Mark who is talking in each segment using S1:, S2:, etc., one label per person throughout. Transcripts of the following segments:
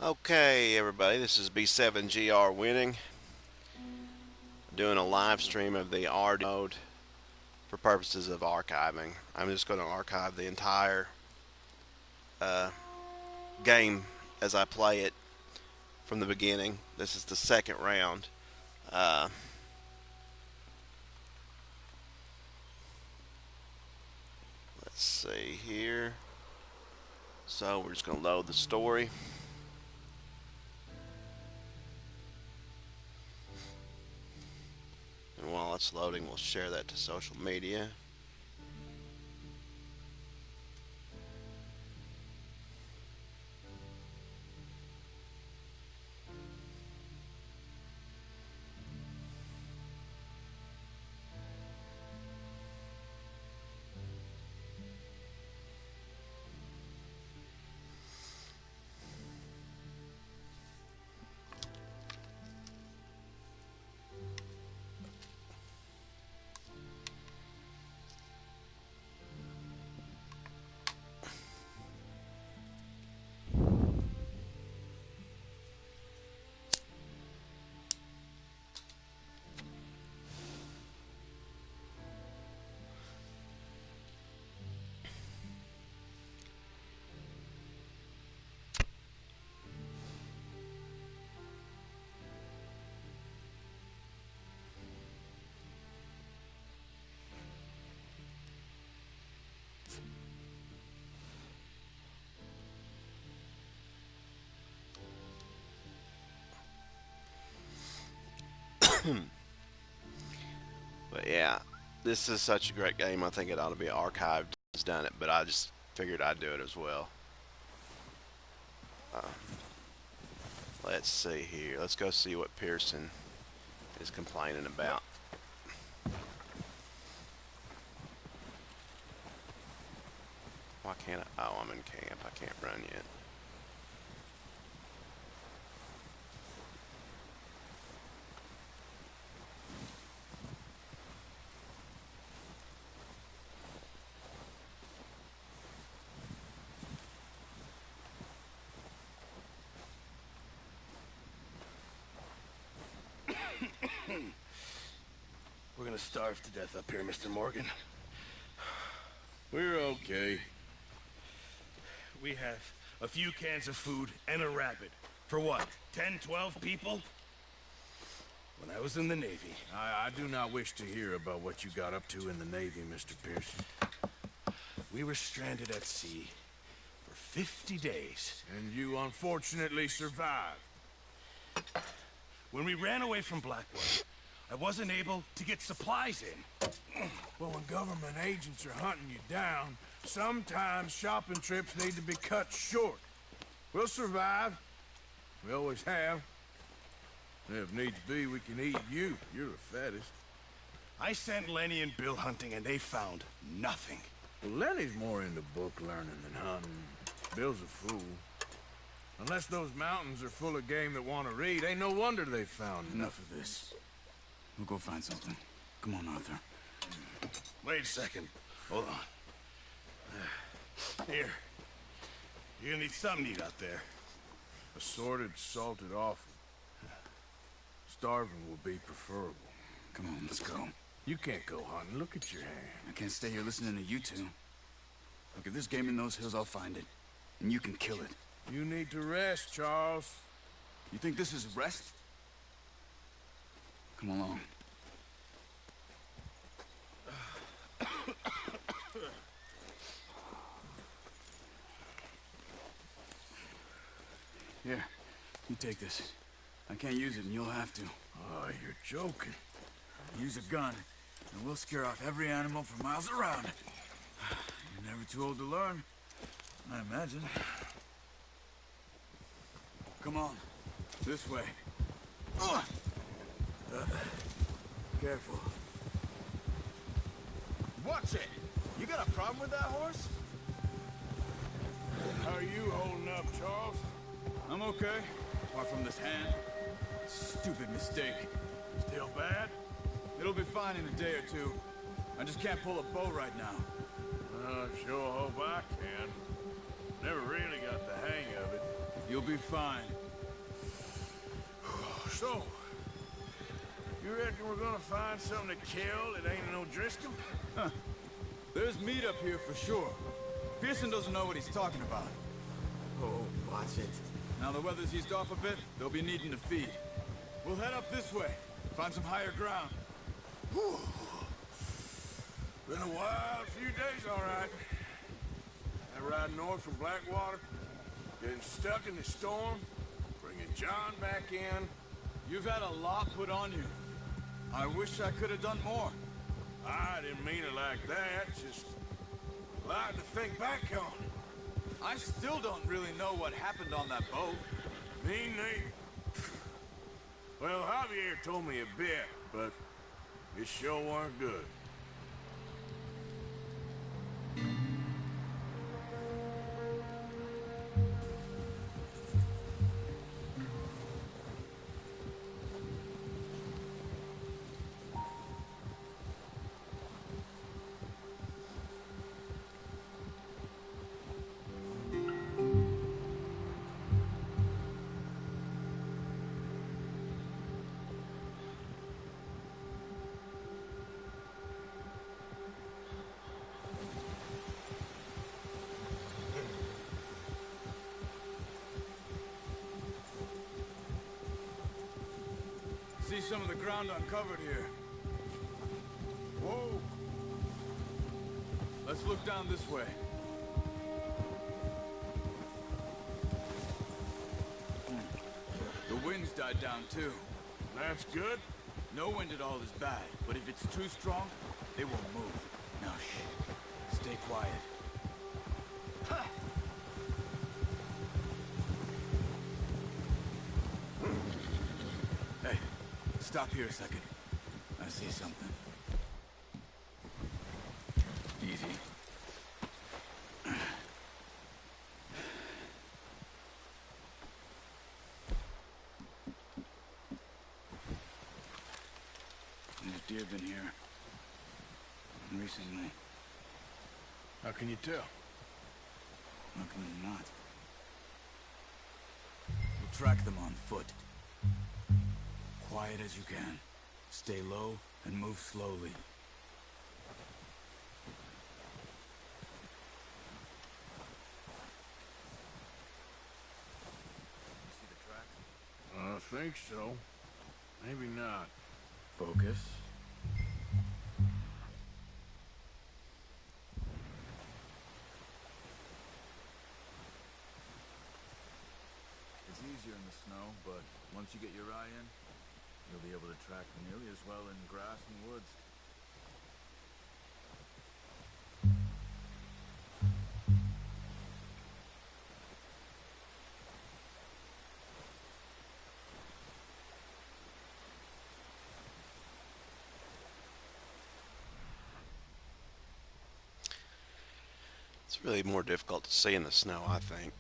S1: Okay, everybody, this is B7GR Winning. Doing a live stream of the R mode for purposes of archiving. I'm just going to archive the entire uh, game as I play it from the beginning. This is the second round. Uh, let's see here. So we're just going to load the story. And while it's loading, we'll share that to social media. But yeah, this is such a great game. I think it ought to be archived. Has done it, but I just figured I'd do it as well. Uh, let's see here. Let's go see what Pearson is complaining about. Why can't I? Oh, I'm in camp. I can't run yet.
S2: We're gonna starve to death up here, Mr. Morgan.
S3: We're okay.
S2: We have a few cans of food and a rabbit. For what, 10, 12 people? When I was in the Navy.
S3: I do not wish to hear about what you got up to in the Navy, Mr. Pearson.
S2: We were stranded at sea for 50 days.
S3: And you unfortunately survived.
S2: When we ran away from Blackwater, I wasn't able to get supplies in.
S3: Well, when government agents are hunting you down, sometimes shopping trips need to be cut short. We'll survive. We always have. And if needs be, we can eat you. You're the fattest.
S2: I sent Lenny and Bill hunting and they found nothing.
S3: Well, Lenny's more into book learning than hunting. Bill's a fool. Unless those mountains are full of game that want to read, ain't no wonder they found
S4: Enough of this. We'll go find something. Come on, Arthur.
S2: Wait a second. Hold on. Here. You're gonna need something to eat out there.
S3: Assorted, salted offal. Starving will be preferable.
S4: Come on, let's go.
S3: You can't go hunting. Look at your hand.
S4: I can't stay here listening to you two. Look, if there's game in those hills, I'll find it. And you can kill it.
S3: You need to rest, Charles.
S4: You think this is rest? Come along. Here, you take this. I can't use it, and you'll have to.
S3: Oh, you're joking.
S4: Use a gun, and we'll scare off every animal for miles around. You're never too old to learn, I imagine. Come on, this way. Careful.
S2: Watch it! You got a problem with that horse?
S3: How are you holding up, Charles?
S4: I'm okay, apart from this hand. Stupid mistake.
S3: Still bad?
S4: It'll be fine in a day or two. I just can't pull a bow right now.
S3: Sure hope I can. Never really got the hang of it.
S4: You'll be fine.
S3: So, you reckon we're gonna find something to kill that ain't no Driscoll?
S4: Huh. There's meat up here for sure. Pearson doesn't know what he's talking about. Oh, watch it. Now the weather's eased off a bit, they'll be needing to feed. We'll head up this way, find some higher ground.
S3: Whew. Been a wild few days, all right. That ride north from Blackwater, getting stuck in the storm, bringing John back in.
S4: You've had a lot put on you. I wish I could have done more.
S3: I didn't mean it like that, just a lot to think back on.
S4: I still don't really know what happened on that boat.
S3: Me neither. Well, Javier told me a bit, but it sure weren't good.
S4: See some of the ground uncovered here.
S3: Whoa!
S4: Let's look down this way. The wind's died down too.
S3: That's good.
S4: No wind at all is bad, but if it's too strong, they won't move. Now shh. Stay quiet. Hey, stop here a second. I see something. Easy. There's deer been here. Recently.
S3: How can you tell?
S4: How can you not? We'll track them on foot. Quiet as you can. Stay low and move slowly. You see the tracks?
S3: I think so. Maybe not.
S4: Focus. It's easier in the snow, but once you get your eye in, you'll be able to track nearly as well in grass and woods.
S1: It's really more difficult to see in the snow, I think.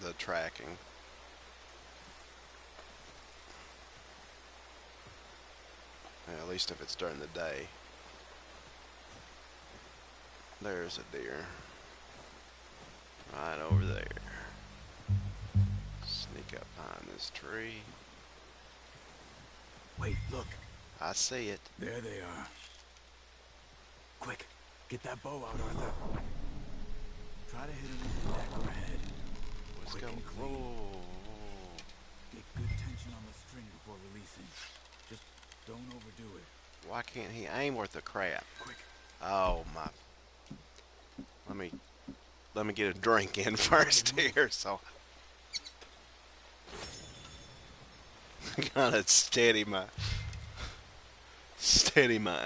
S1: The tracking. At least if it's during the day. There's a deer. Right over there. Sneak up behind this tree.
S4: Wait, look.
S1: I see it.
S4: There they are. Quick, get that bow out, Arthur. Try to hit him in the neck or head.
S1: Let's
S4: Quick
S1: go.
S4: and clean.
S1: Whoa.
S4: Get good tension on the string before releasing. Just don't overdo it.
S1: Why can't he aim worth a crap?
S4: Quick.
S1: Oh my. Let me get a drink in first here, so I gotta steady my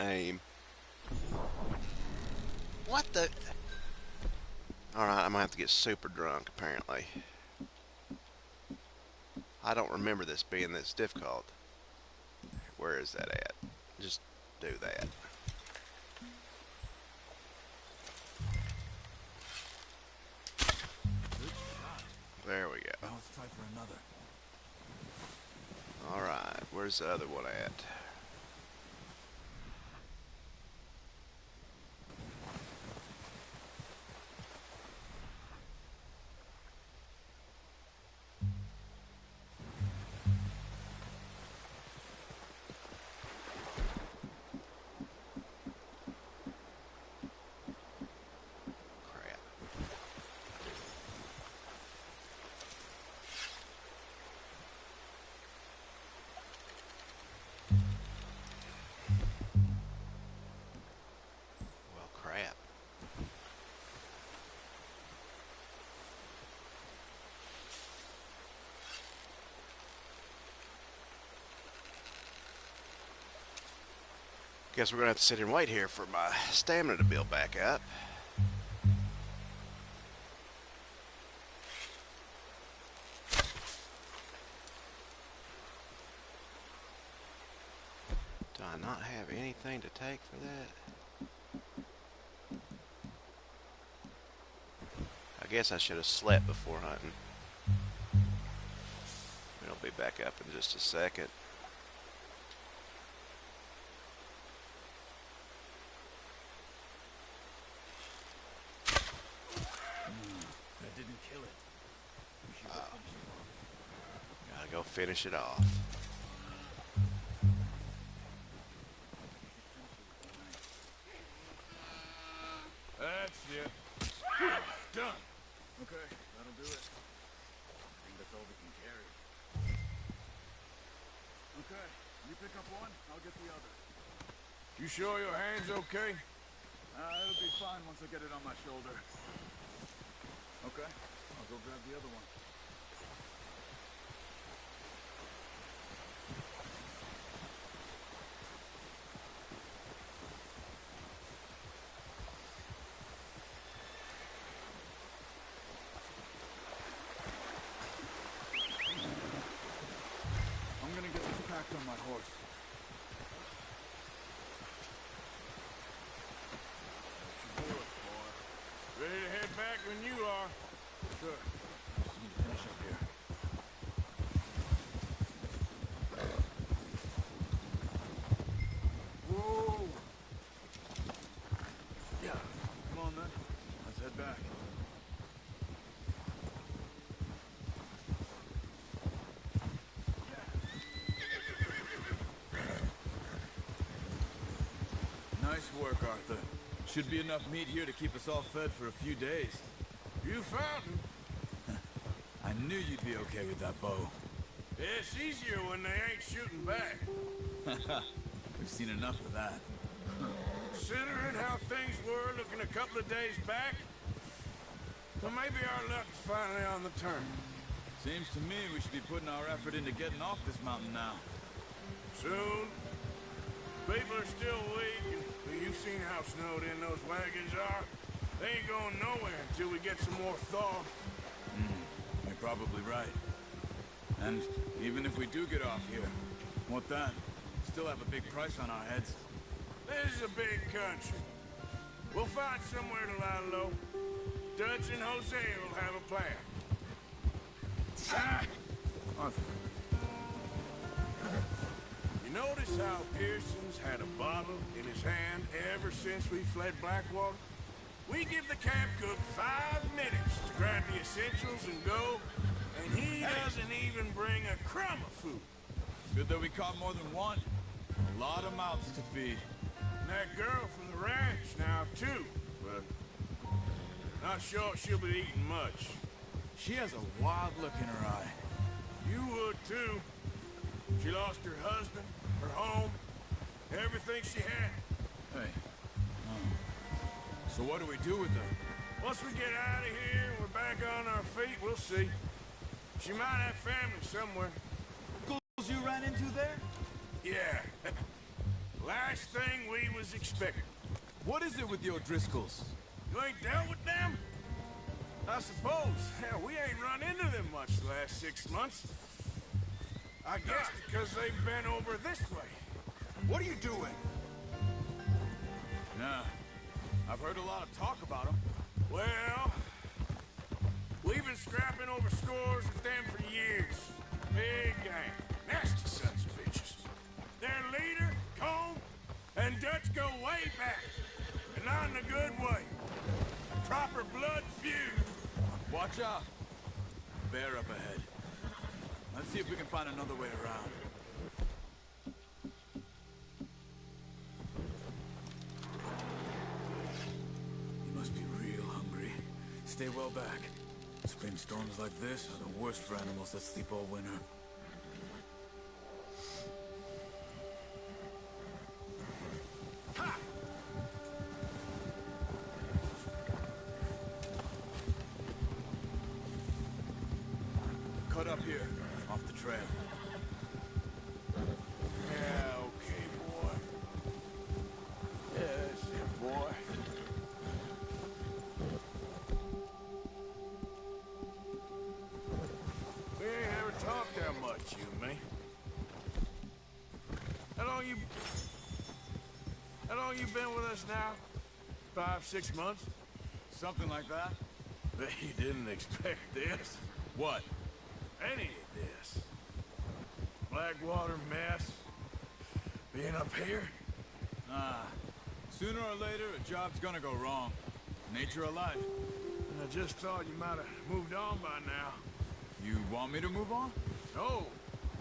S1: aim. What the? Alright, I'm gonna have to get super drunk apparently. I don't remember this being this difficult. Where is that at? Just do that.
S4: Good shot.
S1: There we go.
S4: Now let's try for another.
S1: Alright, where's the other one at? Guess we're gonna have to sit and wait here for my stamina to build back up. Do I not have anything to take for that? I guess I should have slept before hunting. It'll be back up in just a second.
S2: That didn't kill it.
S1: Gotta go finish it off.
S3: That's it. Done.
S4: Okay, that'll do it. I think that's all we can carry. Okay, you pick up one, I'll get the other.
S3: You sure your hand's okay?
S4: It'll be fine once I get it on my shoulder. Okay, I'll go grab the other one. I'm gonna get this packed on my horse.
S3: Ready to head back when you are.
S4: Sure. Just need to finish up here. Whoa! Yeah. Come on then. Let's head back. Nice work, Arthur. Should be enough meat here to keep us all fed for a few days.
S3: You found him.
S4: I knew you'd be okay with that bow.
S3: It's easier when they ain't shooting back.
S4: We've seen enough of that.
S3: Considering how things were looking a couple of days back, well, maybe our luck's finally on the turn.
S4: Seems to me we should be putting our effort into getting off this mountain now.
S3: Soon. People are still weak, and well, you've seen how snowed in those wagons are. They ain't going nowhere until we get some more thaw.
S4: You're probably right. And even if we do get off here, what then? Still have a big price on our heads.
S3: This is a big country. We'll find somewhere to lie low. Dutch and Jose will have a plan.
S4: Arthur.
S3: You notice how Pearson's had a bottle in his hand ever since we fled Blackwater? We give the camp cook 5 minutes to grab the essentials and go, and he doesn't even bring a crumb of food.
S4: Good that we caught more than one. A lot of mouths to feed.
S3: And that girl from the ranch now, too, but not sure she'll be eating much.
S4: She has a wild look in her eye.
S3: You would, too. She lost her husband, her home, everything she had.
S4: Hey. So what do we do with her?
S3: Once we get out of here and we're back on our feet, we'll see. She might have family somewhere.
S4: Ghouls you ran into there?
S3: Yeah. Last thing we was expecting.
S4: What is it with the O'Driscolls?
S3: You ain't dealt with them? I suppose. Hell, we ain't run into them much the last 6 months. I guess because they've been over this way.
S4: What are you doing? Nah. I've heard a lot of talk about them.
S3: Well, we've been scrapping over scores with them for years. Big gang. Nasty sons of bitches. Their leader, Cone, and Dutch go way back. And not in a good way. A proper blood feud.
S4: Watch out. Bear up ahead. Let's see if we can find another way around. You must be real hungry. Stay well back. Spring storms like this are the worst for animals that sleep all winter.
S3: Ha!
S4: Cut up here, off the trail.
S3: Yeah, okay, boy. long you been with us now? 5, 6 months?
S4: Something like that?
S3: Bet you didn't expect this.
S4: What?
S3: Any of this. Blackwater mess. Being up here?
S4: Ah. Sooner or later, a job's gonna go wrong. Nature of life.
S3: I just thought you might have moved on by now.
S4: You want me to move on?
S3: No.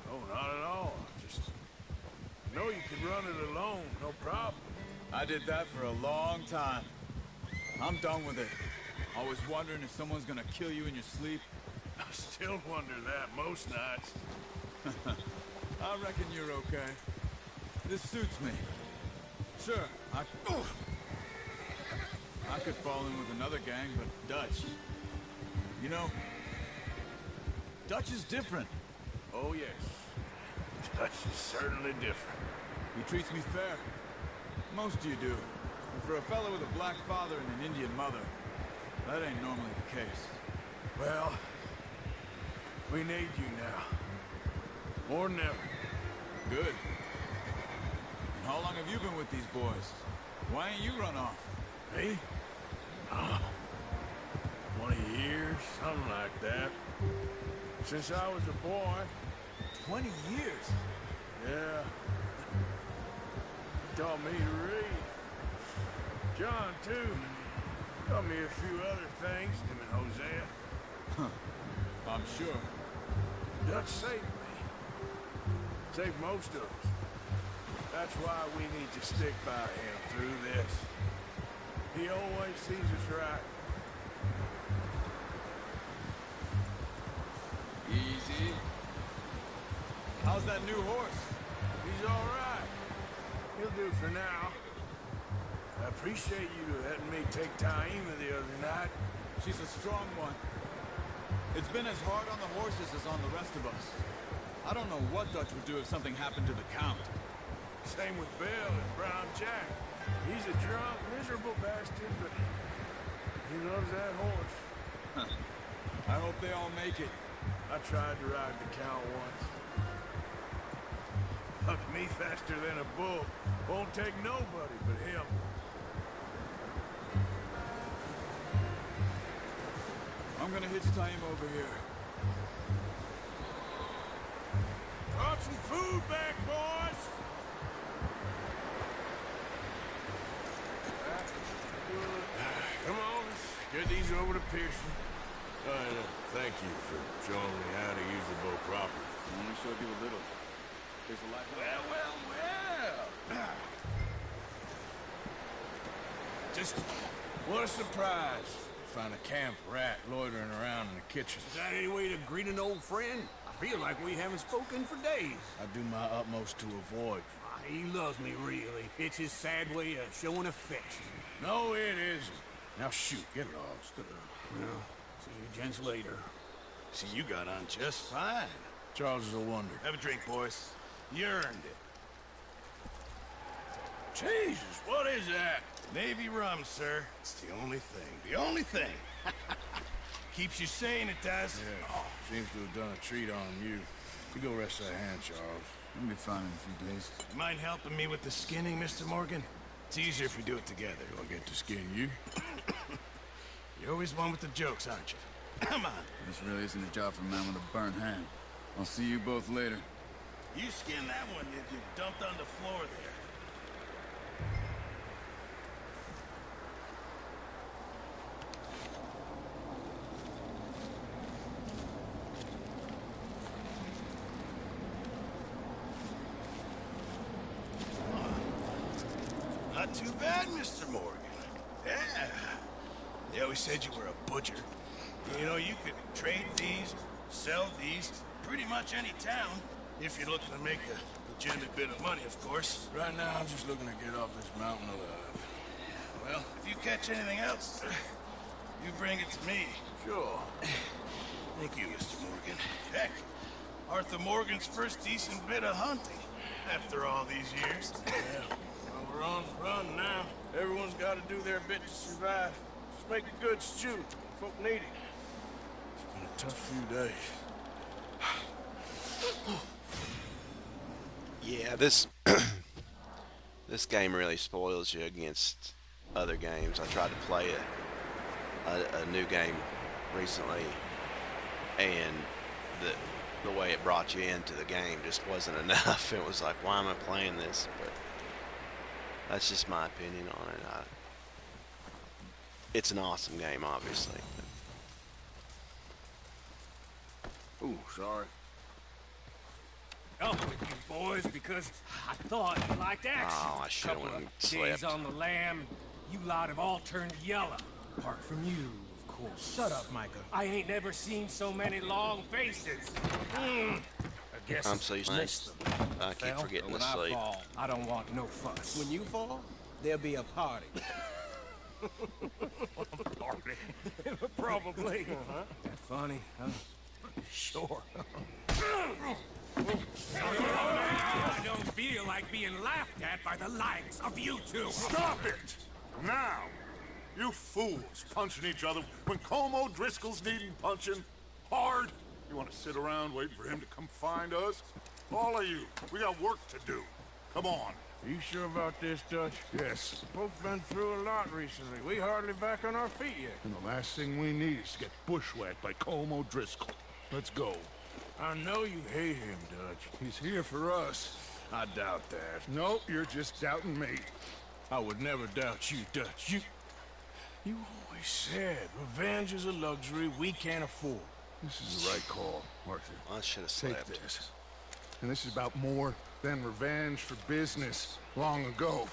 S3: No, not at all. Just... I know you could run it alone, no problem.
S4: I did that for a long time. I'm done with it. Always wondering if someone's gonna kill you in your sleep.
S3: I still wonder that most nights.
S4: I reckon you're okay. This suits me. Sure, I could fall in with another gang, but Dutch... You know, Dutch is different.
S3: Oh, yes. Dutch is certainly different.
S4: He treats me fair. Most of you do. And for a fellow with a black father and an Indian mother, that ain't normally the case.
S3: Well, we need you now. More than ever.
S4: Good. And how long have you been with these boys? Why ain't you run off?
S3: Me? Oh, 20 years, something like that. Since I was a boy.
S4: 20 years?
S3: Yeah. He taught me to read. John, too. Taught me a few other things, him and Hosea.
S4: I'm sure.
S3: Dutch saved me. Saved most of us. That's why we need to stick by him through this. He always sees us right.
S4: Easy. How's that new horse?
S3: He's all right. He'll do for now. I appreciate you letting me take Taima the other night.
S4: She's a strong one. It's been as hard on the horses as on the rest of us. I don't know what Dutch would do if something happened to the Count.
S3: Same with Bill and Brown Jack. He's a drunk, miserable bastard, but he loves that horse.
S4: I hope they all make it.
S3: I tried to ride the Count once. Fucked me faster than a bull. Won't take nobody but him.
S4: I'm gonna hitch time over here.
S3: Brought some food back, boys! Come on, let's get these over to Pearson. Thank you for showing me how to use the bow properly.
S4: I only showed you a little. There's a lot.
S3: Well. Just what a surprise. Find a camp rat loitering around in the kitchen.
S5: Is that any way to greet an old friend? I feel like we haven't spoken for days.
S3: I do my utmost to avoid.
S5: He loves me, really. It's his sad way of showing affection.
S3: No, it isn't. Now shoot, get lost.
S5: Well, see you gents later.
S2: See, you got on just fine.
S3: Charles is a wonder.
S2: Have a drink, boys. You earned it.
S3: Jesus, what is that?
S2: Navy rum, sir. It's the only thing. The only thing. Keeps you sane, it does.
S3: Yeah, seems to have done a treat on you. You go rest that hand, Charles.
S4: We'll be fine in a few days.
S2: You mind helping me with the skinning, Mr. Morgan? It's easier if we do it together.
S3: Do I get to skin you?
S2: You're always one with the jokes, aren't you? Come on.
S4: This really isn't a job for a man with a burnt hand. I'll see you both later.
S2: You skinned that one you dumped on the floor there. Not too bad, Mr. Morgan. Yeah. They always said you were a butcher. You know, you could trade these, sell these, pretty much any town, if you're looking to make a legitimate bit of money, of course.
S3: Right now, I'm just looking to get off this mountain alive.
S2: Well, if you catch anything else, you bring it to me.
S3: Sure.
S2: Thank you, Mr. Morgan. Heck, Arthur Morgan's first decent bit of hunting, after all these years.
S3: Yeah. Well, we're on the run now. Everyone's got to do their bit to survive. Just make a good stew. Folk need it. It's been a tough few days.
S1: Yeah, this This game really spoils you against other games. I tried to play a new game recently, and the way it brought you into the game just wasn't enough. It was like, why am I playing this? But that's just my opinion on it. It's an awesome game, obviously.
S3: Ooh, sorry.
S5: Up with you boys because I thought you liked action.
S1: Oh, I should have
S5: Couple
S1: went and
S5: of days
S1: slept.
S5: on the lam, you lot have all turned yellow. Apart from you, of course. Shut up, Micah. I ain't never seen so many long faces. I guess
S1: I'm so used to
S5: miss them.
S1: I keep
S5: Fell,
S1: forgetting
S5: but
S1: to
S5: when I
S1: sleep.
S5: fall, I don't want no fuss.
S6: When you fall, there'll be a party.
S5: Party. Probably. That funny, huh? Sure. I don't feel like being laughed at by the likes of you two.
S7: Stop it! Now! You fools punching each other when Como Driscoll's needing punching hard. You want to sit around waiting for him to come find us? All of you, we got work to do. Come on.
S3: Are you sure about this, Dutch?
S7: Yes.
S3: Both been through a lot recently. We hardly back on our feet yet.
S7: And the last thing we need is to get bushwhacked by Como Driscoll. Let's go.
S3: I know you hate him, Dutch.
S7: He's here for us.
S3: I doubt that.
S7: No, you're just doubting me.
S3: I would never doubt you, Dutch. You always said revenge is a luxury we can't afford.
S7: This is the right call, Arthur.
S1: I should have
S7: Take
S1: slept.
S7: this. And this is about more than revenge for business long ago.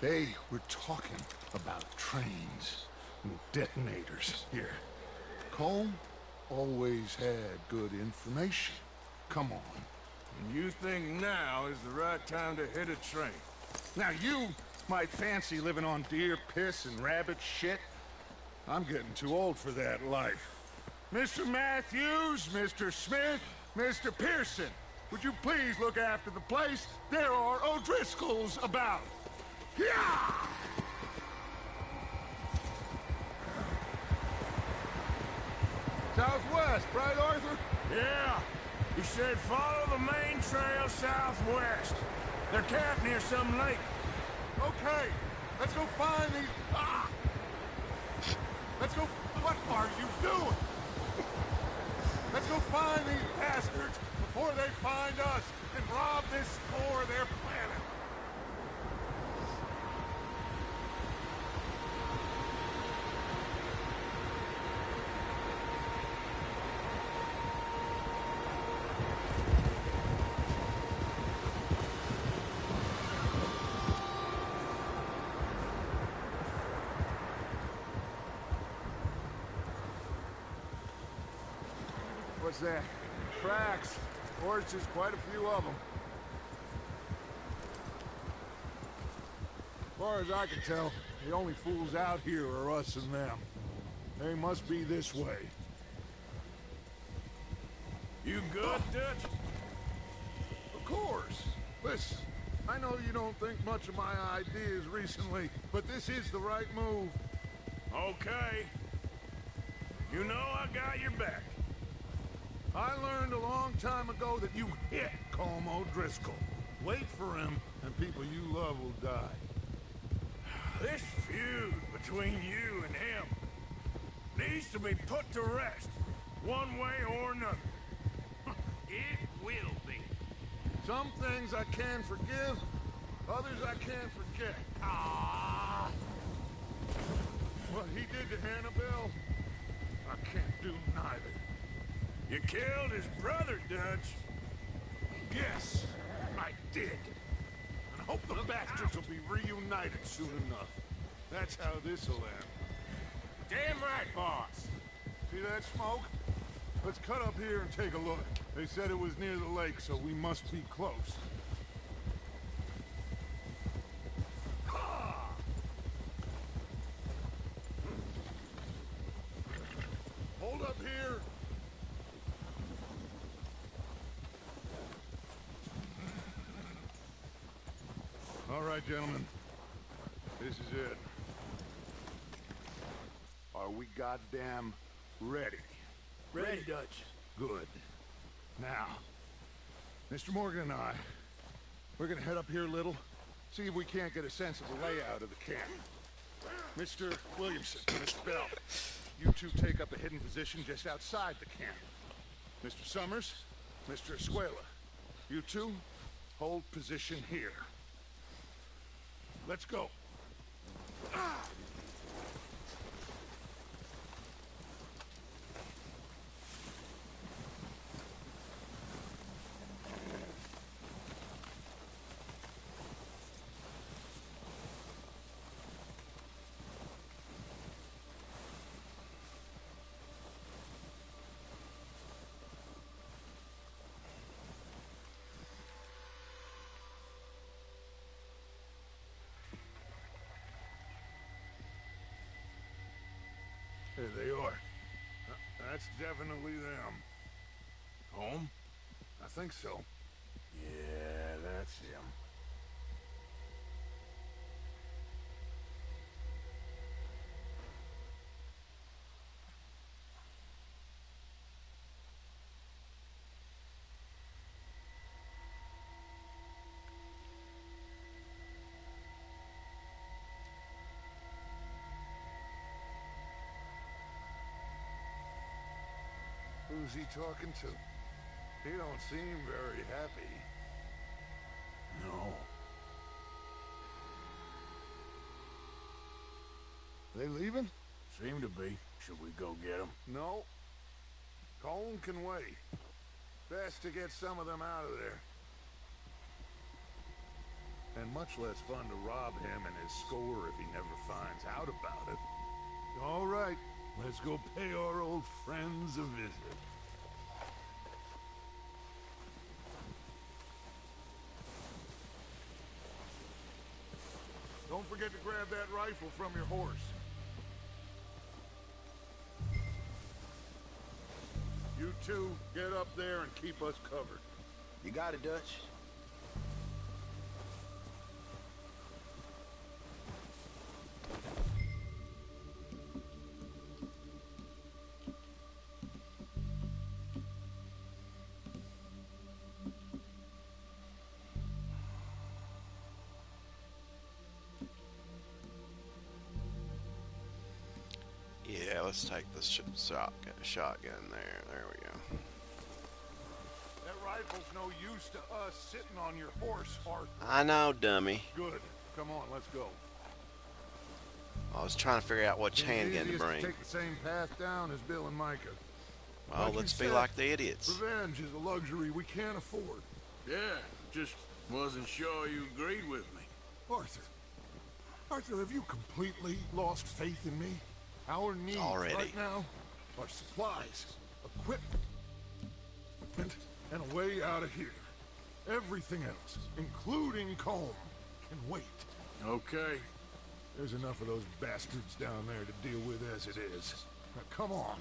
S7: They were talking about trains and detonators here. Colm always had good information. Come on.
S3: And you think now is the right time to hit a train?
S7: Now you might fancy living on deer piss and rabbit shit. I'm getting too old for that life. Mr. Matthews, Mr. Smith, Mr. Pearson, would you please look after the place? There are O'Driscolls about. Yeah! Southwest, right, Arthur?
S3: Yeah. He said follow the main trail southwest. They're camped near some lake.
S7: Okay, let's go find these... Ah! Let's go... What are you doing? Let's go find these bastards before they find us and rob this store of their planet. What's that? Tracks. Horses, quite a few of them. As far as I can tell, the only fools out here are us and them. They must be this way.
S3: You good, Dutch?
S7: Of course. Listen, I know you don't think much of my ideas recently, but this is the right move.
S3: Okay. You know I got your back.
S7: I learned a long time ago that you hit Como Driscoll. Wait for him, and people you love will die.
S3: This feud between you and him needs to be put to rest, one way or another.
S5: It will be.
S7: Some things I can forgive, others I can't forget.
S3: Ah!
S7: What he did to Annabelle, I can't do neither.
S3: You killed his brother, Dutch.
S7: Yes, I did. And I hope the bastards will be reunited soon enough. That's how this'll end.
S3: Damn right, boss.
S7: See that smoke? Let's cut up here and take a look. They said it was near the lake, so we must be close. Hold up here. All right, gentlemen. This is it. Are we goddamn ready?
S3: Ready, Dutch.
S7: Good. Now, Mr. Morgan and I, we're gonna head up here a little, See if we can't get a sense of the layout of the camp. Mr. Williamson, Miss Bell, you two take up a hidden position just outside the camp. Mr. Summers, Mr. Escuela, you two hold position here. Let's go.
S3: There they are. That's definitely them. Home? I think so. Yeah, that's him. Who's he talking to? He don't seem very happy. No. They leaving? Seem to be. Should we go get them? No. Colm can wait. Best to get some of them out of there. And much less fun to rob him and his score if he never finds out about it. All right, let's go pay our old friends a visit. Don't forget to grab that rifle from your horse. You two, get up there and keep us covered.
S6: You got it, Dutch.
S1: Yeah, let's take the shotgun there. There we go.
S3: That rifle's no use to us sitting on your horse, Arthur.
S1: I know, dummy.
S3: Good. Come on, let's go.
S1: I was trying to figure out which handgun to bring.
S3: Take the same path down as Bill and Micah.
S1: Well, let's be like the idiots.
S3: Revenge is a luxury we can't afford.
S2: Yeah, just wasn't sure you agreed with me.
S3: Arthur, have you completely lost faith in me? Our needs right now are supplies, equipment, and a way out of here. Everything else, including Colm, can wait.
S2: Okay.
S3: There's enough of those bastards down there to deal with as it is. Now, come on.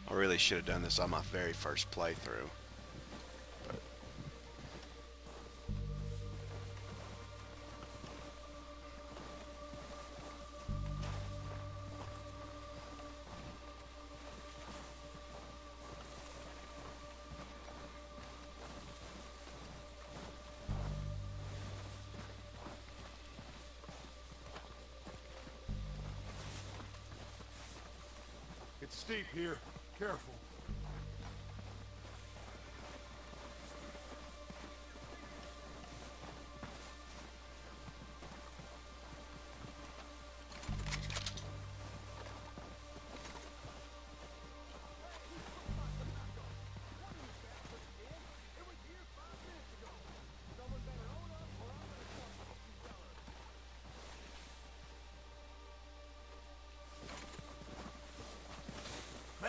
S1: I really should have done this on my very first playthrough. But
S3: It's steep here. Careful.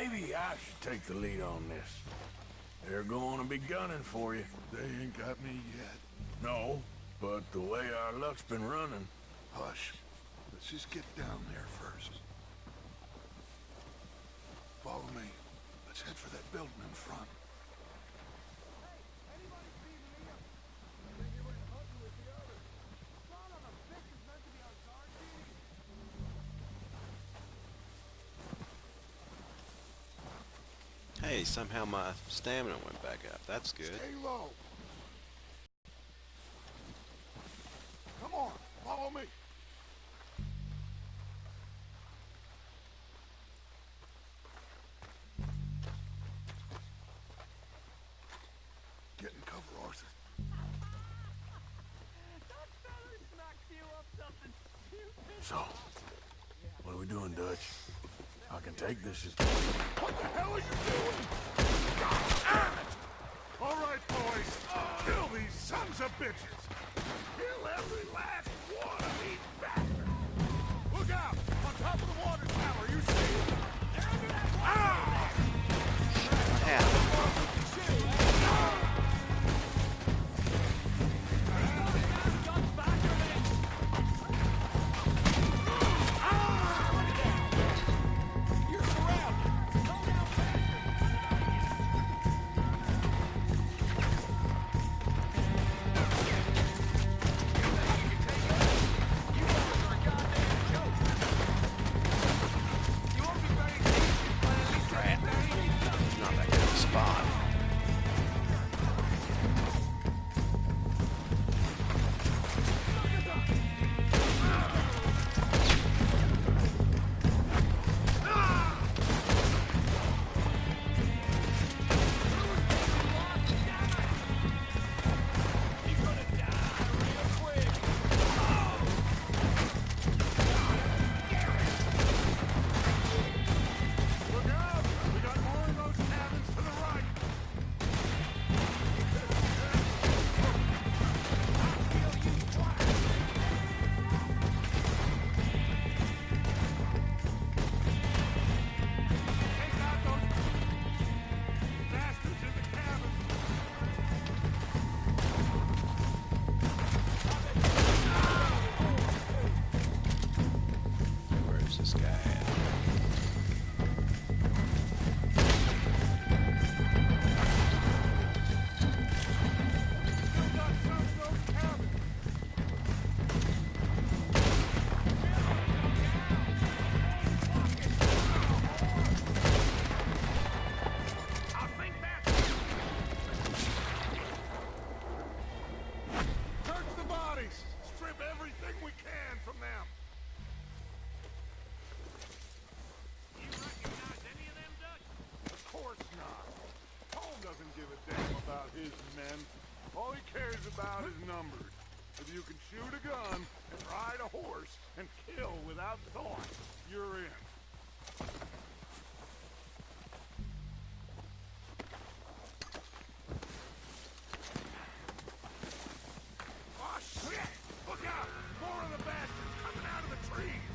S2: Maybe I should take the lead on this. They're going to be gunning for you.
S3: They ain't got me yet.
S2: No, but the way our luck's been running.
S3: Hush. Let's just get down there first. Follow me. Let's head for that building in front.
S1: hey, somehow my stamina went back up. That's good.
S3: Stay low. Come So, what are we doing, Dutch? I can take this as...
S7: What the hell are you doing? All right, boys. Kill these sons of bitches. Kill every last one of these bastards. Look out! On top of the water tower, you see?
S1: Yeah. Crap. Not that good of a spot.
S7: Look out! We got more of those cabins to the right. Take out those bastards in the cabin.
S1: Where's this guy at?
S7: Still got some of those cabins. I think that's it. Search the bodies. Strip everything we can from them. You recognize any of them, Dutch? Of course not. Tom doesn't give a damn about his men. All he cares about is numbers. If you can shoot a gun and ride a horse and kill without thought, you're in. Oh, shit! Look out! More of the bastards coming out of the trees!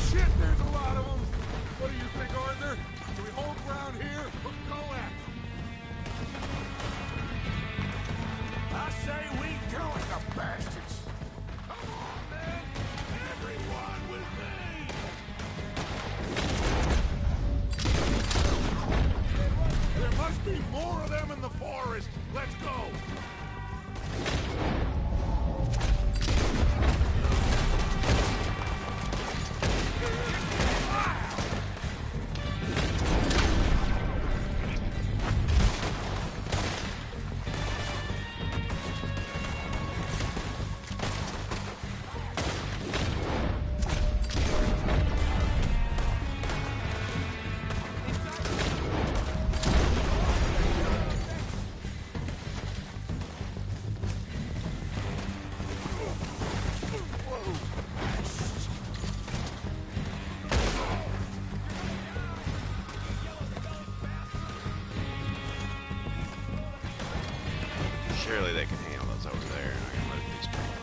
S7: Shit, there's a lot of them! What do you think, Arthur? Do we hold ground here or go at them?
S3: I say we do it, the bastards!
S7: Come on, man! Everyone with me! There must be more of them in the forest! Let's go!
S1: Surely they can handle those over there. I can move these people.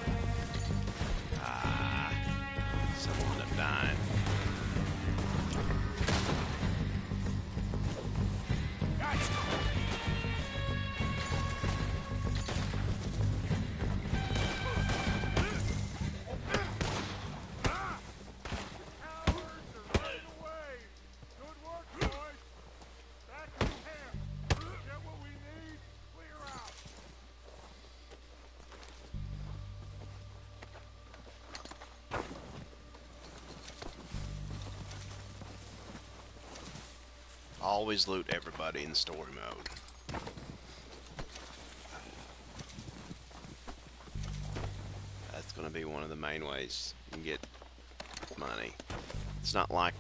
S1: Ah, someone end up dying.
S7: Cowards are running away! Good work, boys! Back to camp! Get what we need, clear out!
S1: always loot everybody in story mode. That's going to be one of the main ways you can get money. It's not like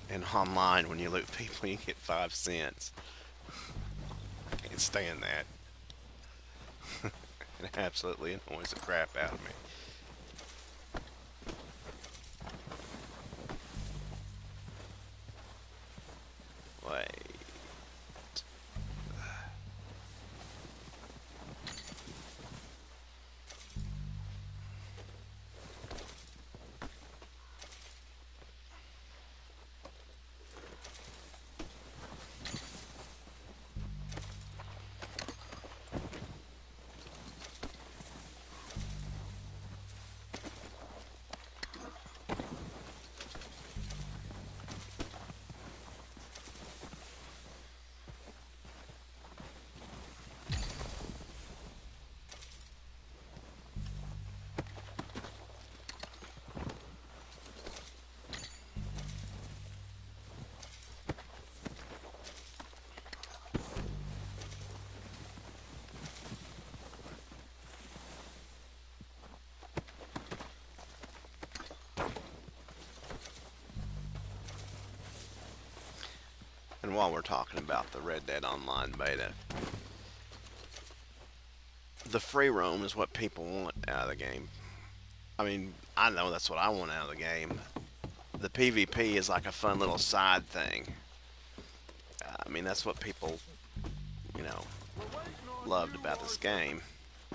S1: in online when you loot people you get 5 cents. I can't stand that. It absolutely annoys the crap out of me. Wait. And while we're talking about the Red Dead Online beta, the free roam is what people want out of the game. I mean, I know that's what I want out of the game. The PvP is like a fun little side thing. I mean, that's what people, you know, loved about this game,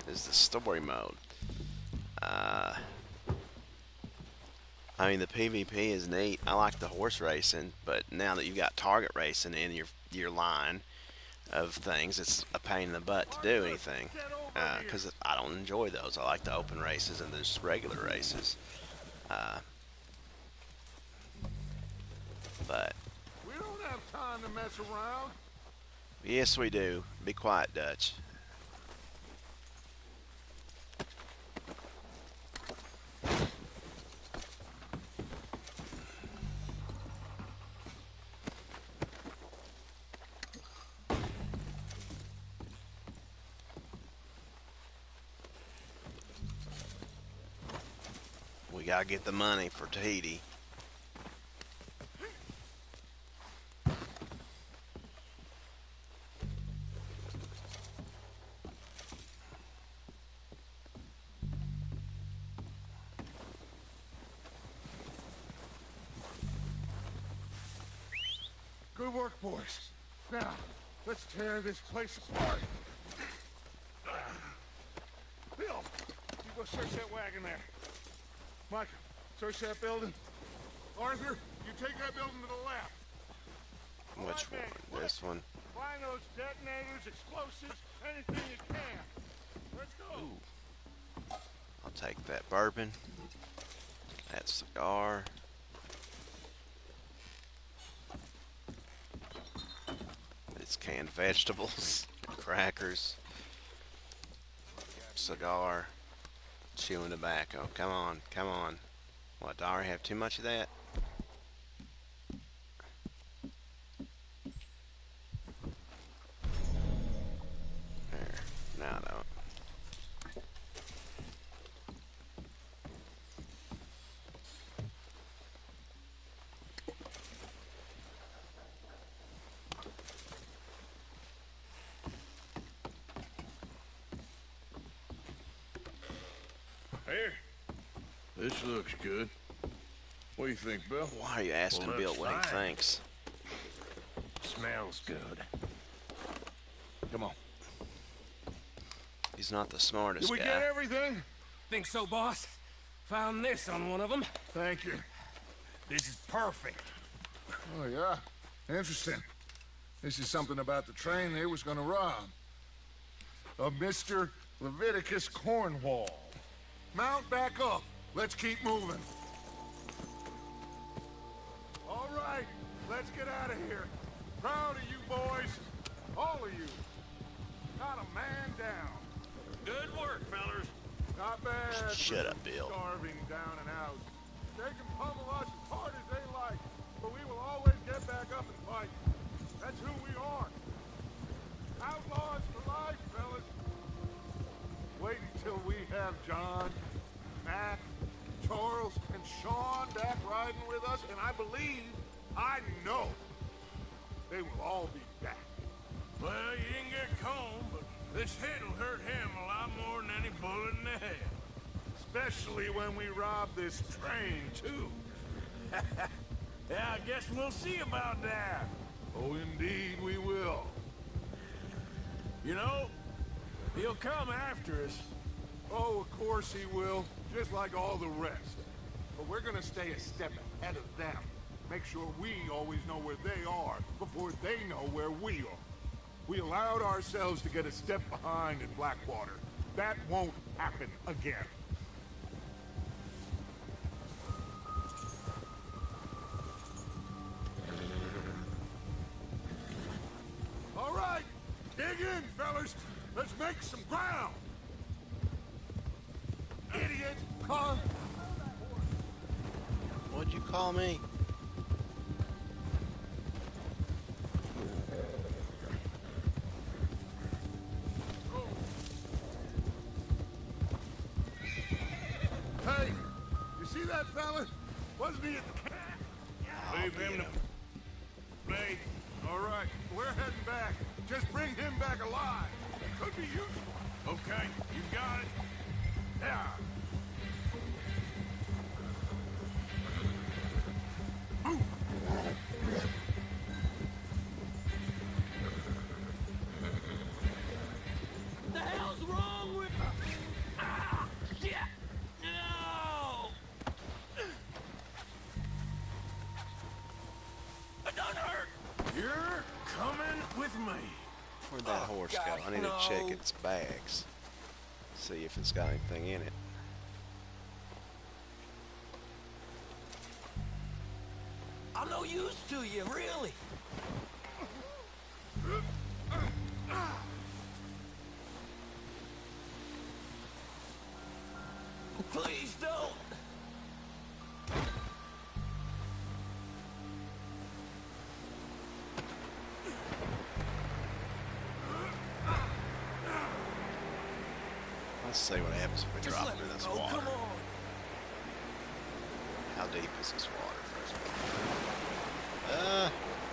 S1: is the story mode. I mean, the PvP is neat. I like the horse racing, but now that you've got target racing in your line of things, it's a pain in the butt to do anything. Because I don't enjoy those. I like the open races and just regular races. But
S7: We don't have time to mess around.
S1: yes, we do. Be quiet, Dutch. We gotta get the money for Tahiti.
S7: Good work, boys. Now, let's tear this place apart. Bill, you go search that wagon there. Micah, search that building. Arthur, you take that building to the left. All
S1: Which
S7: right, man,
S1: one?
S7: quick.
S1: This one?
S7: Find those detonators, explosives, anything you can. Let's go.
S1: Ooh. I'll take that bourbon. That cigar. It's canned vegetables, crackers, cigar, chewing tobacco. Come on, come on. What, do I already have too much of that? There. Now I don't.
S3: Here. This looks good. What do you think, Bill?
S1: Why are you asking
S3: Well,
S1: Bill
S3: looks
S1: what he
S3: fine.
S1: thinks?
S3: Smells good. Come on.
S1: He's not the smartest
S7: Did we
S1: guy.
S7: get everything?
S5: Think so, boss? Found this on one of them.
S7: Thank you.
S5: This is perfect.
S7: Oh, yeah? Interesting. This is something about the train they was gonna rob. Of Mr. Leviticus Cornwall. Mount back up. Let's keep moving. All right, let's get out of here. Proud of you boys. All of you. Not a man down.
S5: Good work, fellers.
S7: Not bad.
S1: Shut
S7: for
S1: up, Bill.
S7: Starving down and out. They can pummel us as hard as they like, but we will always get back up and fight. That's That's who we are. Outlaws for life, fellas. Wait until we have John, Matt, Charles, and Sean back riding with us, and I know, they will all be back.
S3: Well, you didn't get Combe, but this hit'll hurt him a lot more than any bullet in the head.
S7: Especially when we rob this train, too.
S3: Yeah, I guess we'll see about that.
S7: Oh, indeed we will.
S3: You know, he'll come after us.
S7: Oh, of course he will, just like all the rest. But we're gonna stay a step ahead of them. Make sure we always know where they are before they know where we are. We allowed ourselves to get a step behind in Blackwater. That won't happen again. All right, dig in, fellas. Let's make some ground. Idiot, huh?
S1: What'd you call me?
S7: Hey, you see that fella? Wasn't he at the camp?
S3: Leave him to play.
S7: All right, we're heading back. Just bring him back alive. Could be useful.
S3: Okay, you got it.
S7: Yeah.
S5: The hell's wrong with... Ah! Shit! No! It doesn't hurt!
S3: You're coming with me.
S1: Where'd that horse go?
S5: gosh,
S1: I need
S5: no.
S1: to check its bags. See if it's got anything in it.
S5: I'm no use to you, really. Please don't.
S1: Let's see what happens if we
S5: Just
S1: drop
S5: let
S1: into
S5: me
S1: this
S5: go.
S1: water.
S5: Come on.
S1: How deep is this water, first of all?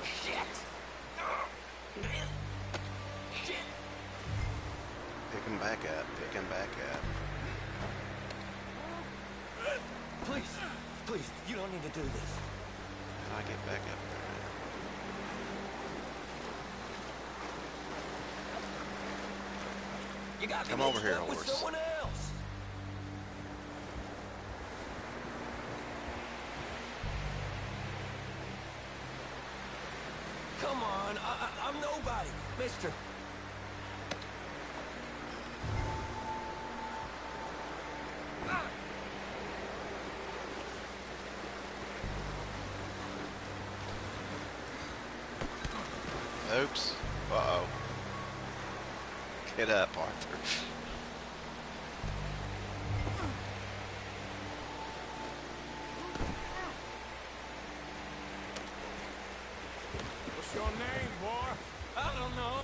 S5: Shit. Shit.
S1: Pick him back up. Pick him back up.
S5: Please, please, you don't need to do this.
S1: How do I get back up there?
S5: You got me
S1: Come over
S5: mixed
S1: here,
S5: up with
S1: horse.
S5: someone else. Come on, I'm nobody, mister.
S1: Oops. Uh-oh. Get up, Arthur.
S3: What's your name, boy?
S5: I don't know.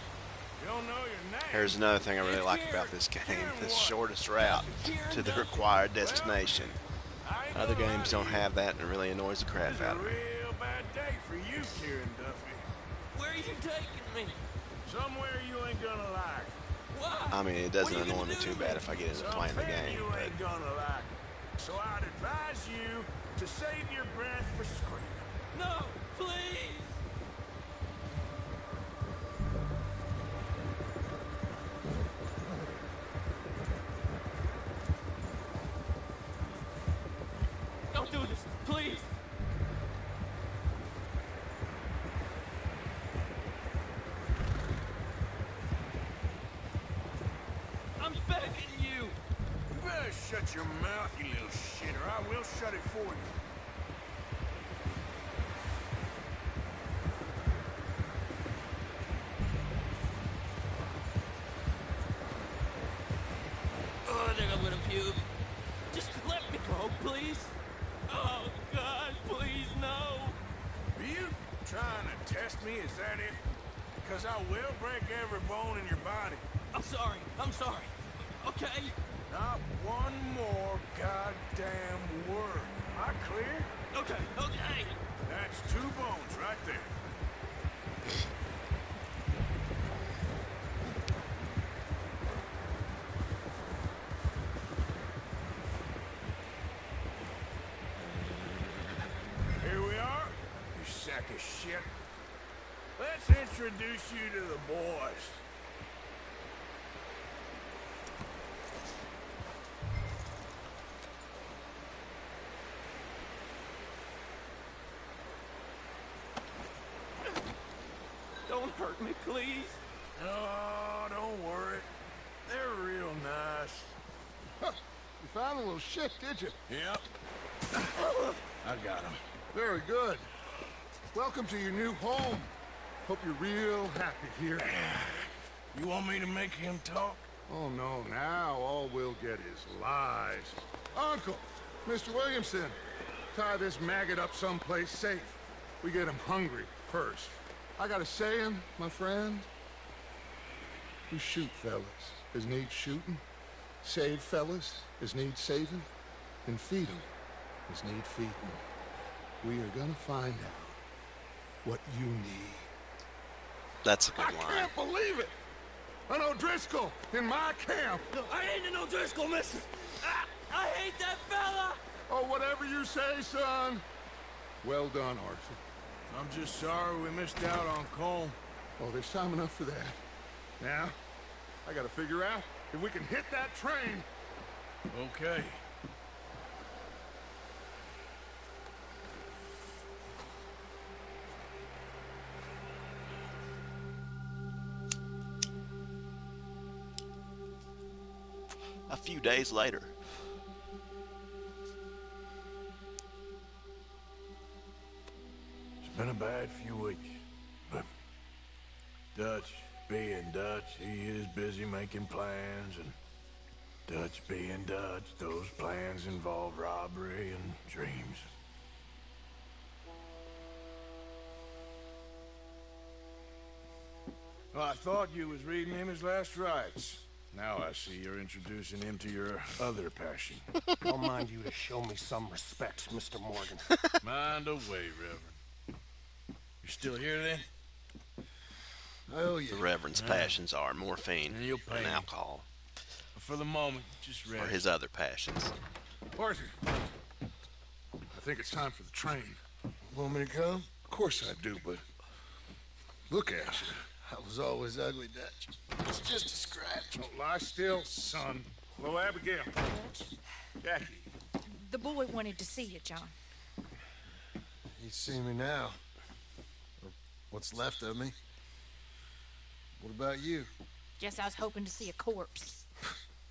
S3: You don't know your name?
S1: Here's another thing I really like about this game. The shortest route to the required destination.
S3: I ain't
S1: Other
S3: gonna
S1: games
S3: lie
S1: don't
S3: to you.
S1: have that and it really annoys the crap
S3: It's a
S1: out of me.
S3: real bad day for you, Kieran Duffy.
S5: Where are you taking me?
S3: Somewhere you ain't gonna like.
S5: Why?
S1: I mean, it
S5: What
S1: doesn't
S5: are you
S1: annoy
S5: gonna
S1: me
S5: do
S1: too
S5: to
S1: bad
S5: me?
S1: if I get into playing the
S3: Something
S1: game,
S3: you
S1: but
S3: ain't gonna like. So I'd advise you to save your breath for screaming.
S5: No, please. Don't do this, please. I'm begging you.
S3: You better shut your mouth, you little shit, or I will shut it for you.
S5: Oh, I think I'm gonna puke. Just let me go, please. Oh, God, please, no.
S3: Are you trying to test me? Is that it? because I will break every bone in your body.
S5: I'm sorry. I'm sorry. Okay.
S3: Not one more goddamn word. Am I clear?
S5: Okay. Okay.
S3: That's 2 bones right there. Here we are, you sack of shit. Let's introduce you to the boys.
S5: Don't hurt me, please.
S3: Oh, don't worry. They're real nice.
S7: Huh. You found a little shit, did you?
S3: Yep. I got them.
S7: Very good. Welcome to your new home. Hope you're real happy here.
S3: You want me to make him talk?
S7: Oh, no, now all we'll get is lies. Uncle, Mr. Williamson, tie this maggot up someplace safe. We get him hungry first. I got a saying, my friend. We shoot fellas as need shooting, save fellas as need saving, and feed 'em as need feeding. We are gonna find out what you need.
S1: That's a good
S7: I
S1: line.
S7: can't believe it! An O'Driscoll in my camp!
S5: No, I ain't an O'Driscoll, mister. I hate that fella.
S7: Oh, whatever you say, son. Well done, Arthur.
S3: I'm just sorry we missed out on Colm.
S7: Oh, there's time enough for that. Now, I gotta figure out if we can hit that train.
S3: Okay.
S1: A few days later.
S3: It's been a bad few weeks, but Dutch being Dutch, he is busy making plans, and Dutch being Dutch, those plans involve robbery and dreams. Well, I thought you was reading him his last rites. Now I see you're introducing him to your other passion.
S5: I'll mind you to show me some respect, Mr. Morgan.
S3: Mind away, Reverend. You still here then? Oh, yeah.
S1: The Reverend's passions are morphine
S3: And you'll pay
S1: and
S3: me.
S1: alcohol,
S3: For the moment, just
S1: or
S3: rest.
S1: his other passions.
S7: Arthur, I think it's time for the train.
S2: Want me to come?
S7: Of course I do, but look at you.
S2: I was always ugly, Dutch. It's just a scratch.
S7: Don't lie still, son. Hello, Abigail. Jackie.
S8: The boy wanted to see you, John.
S2: You see me now. Or what's left of me. What about you?
S8: Guess I was hoping to see a corpse.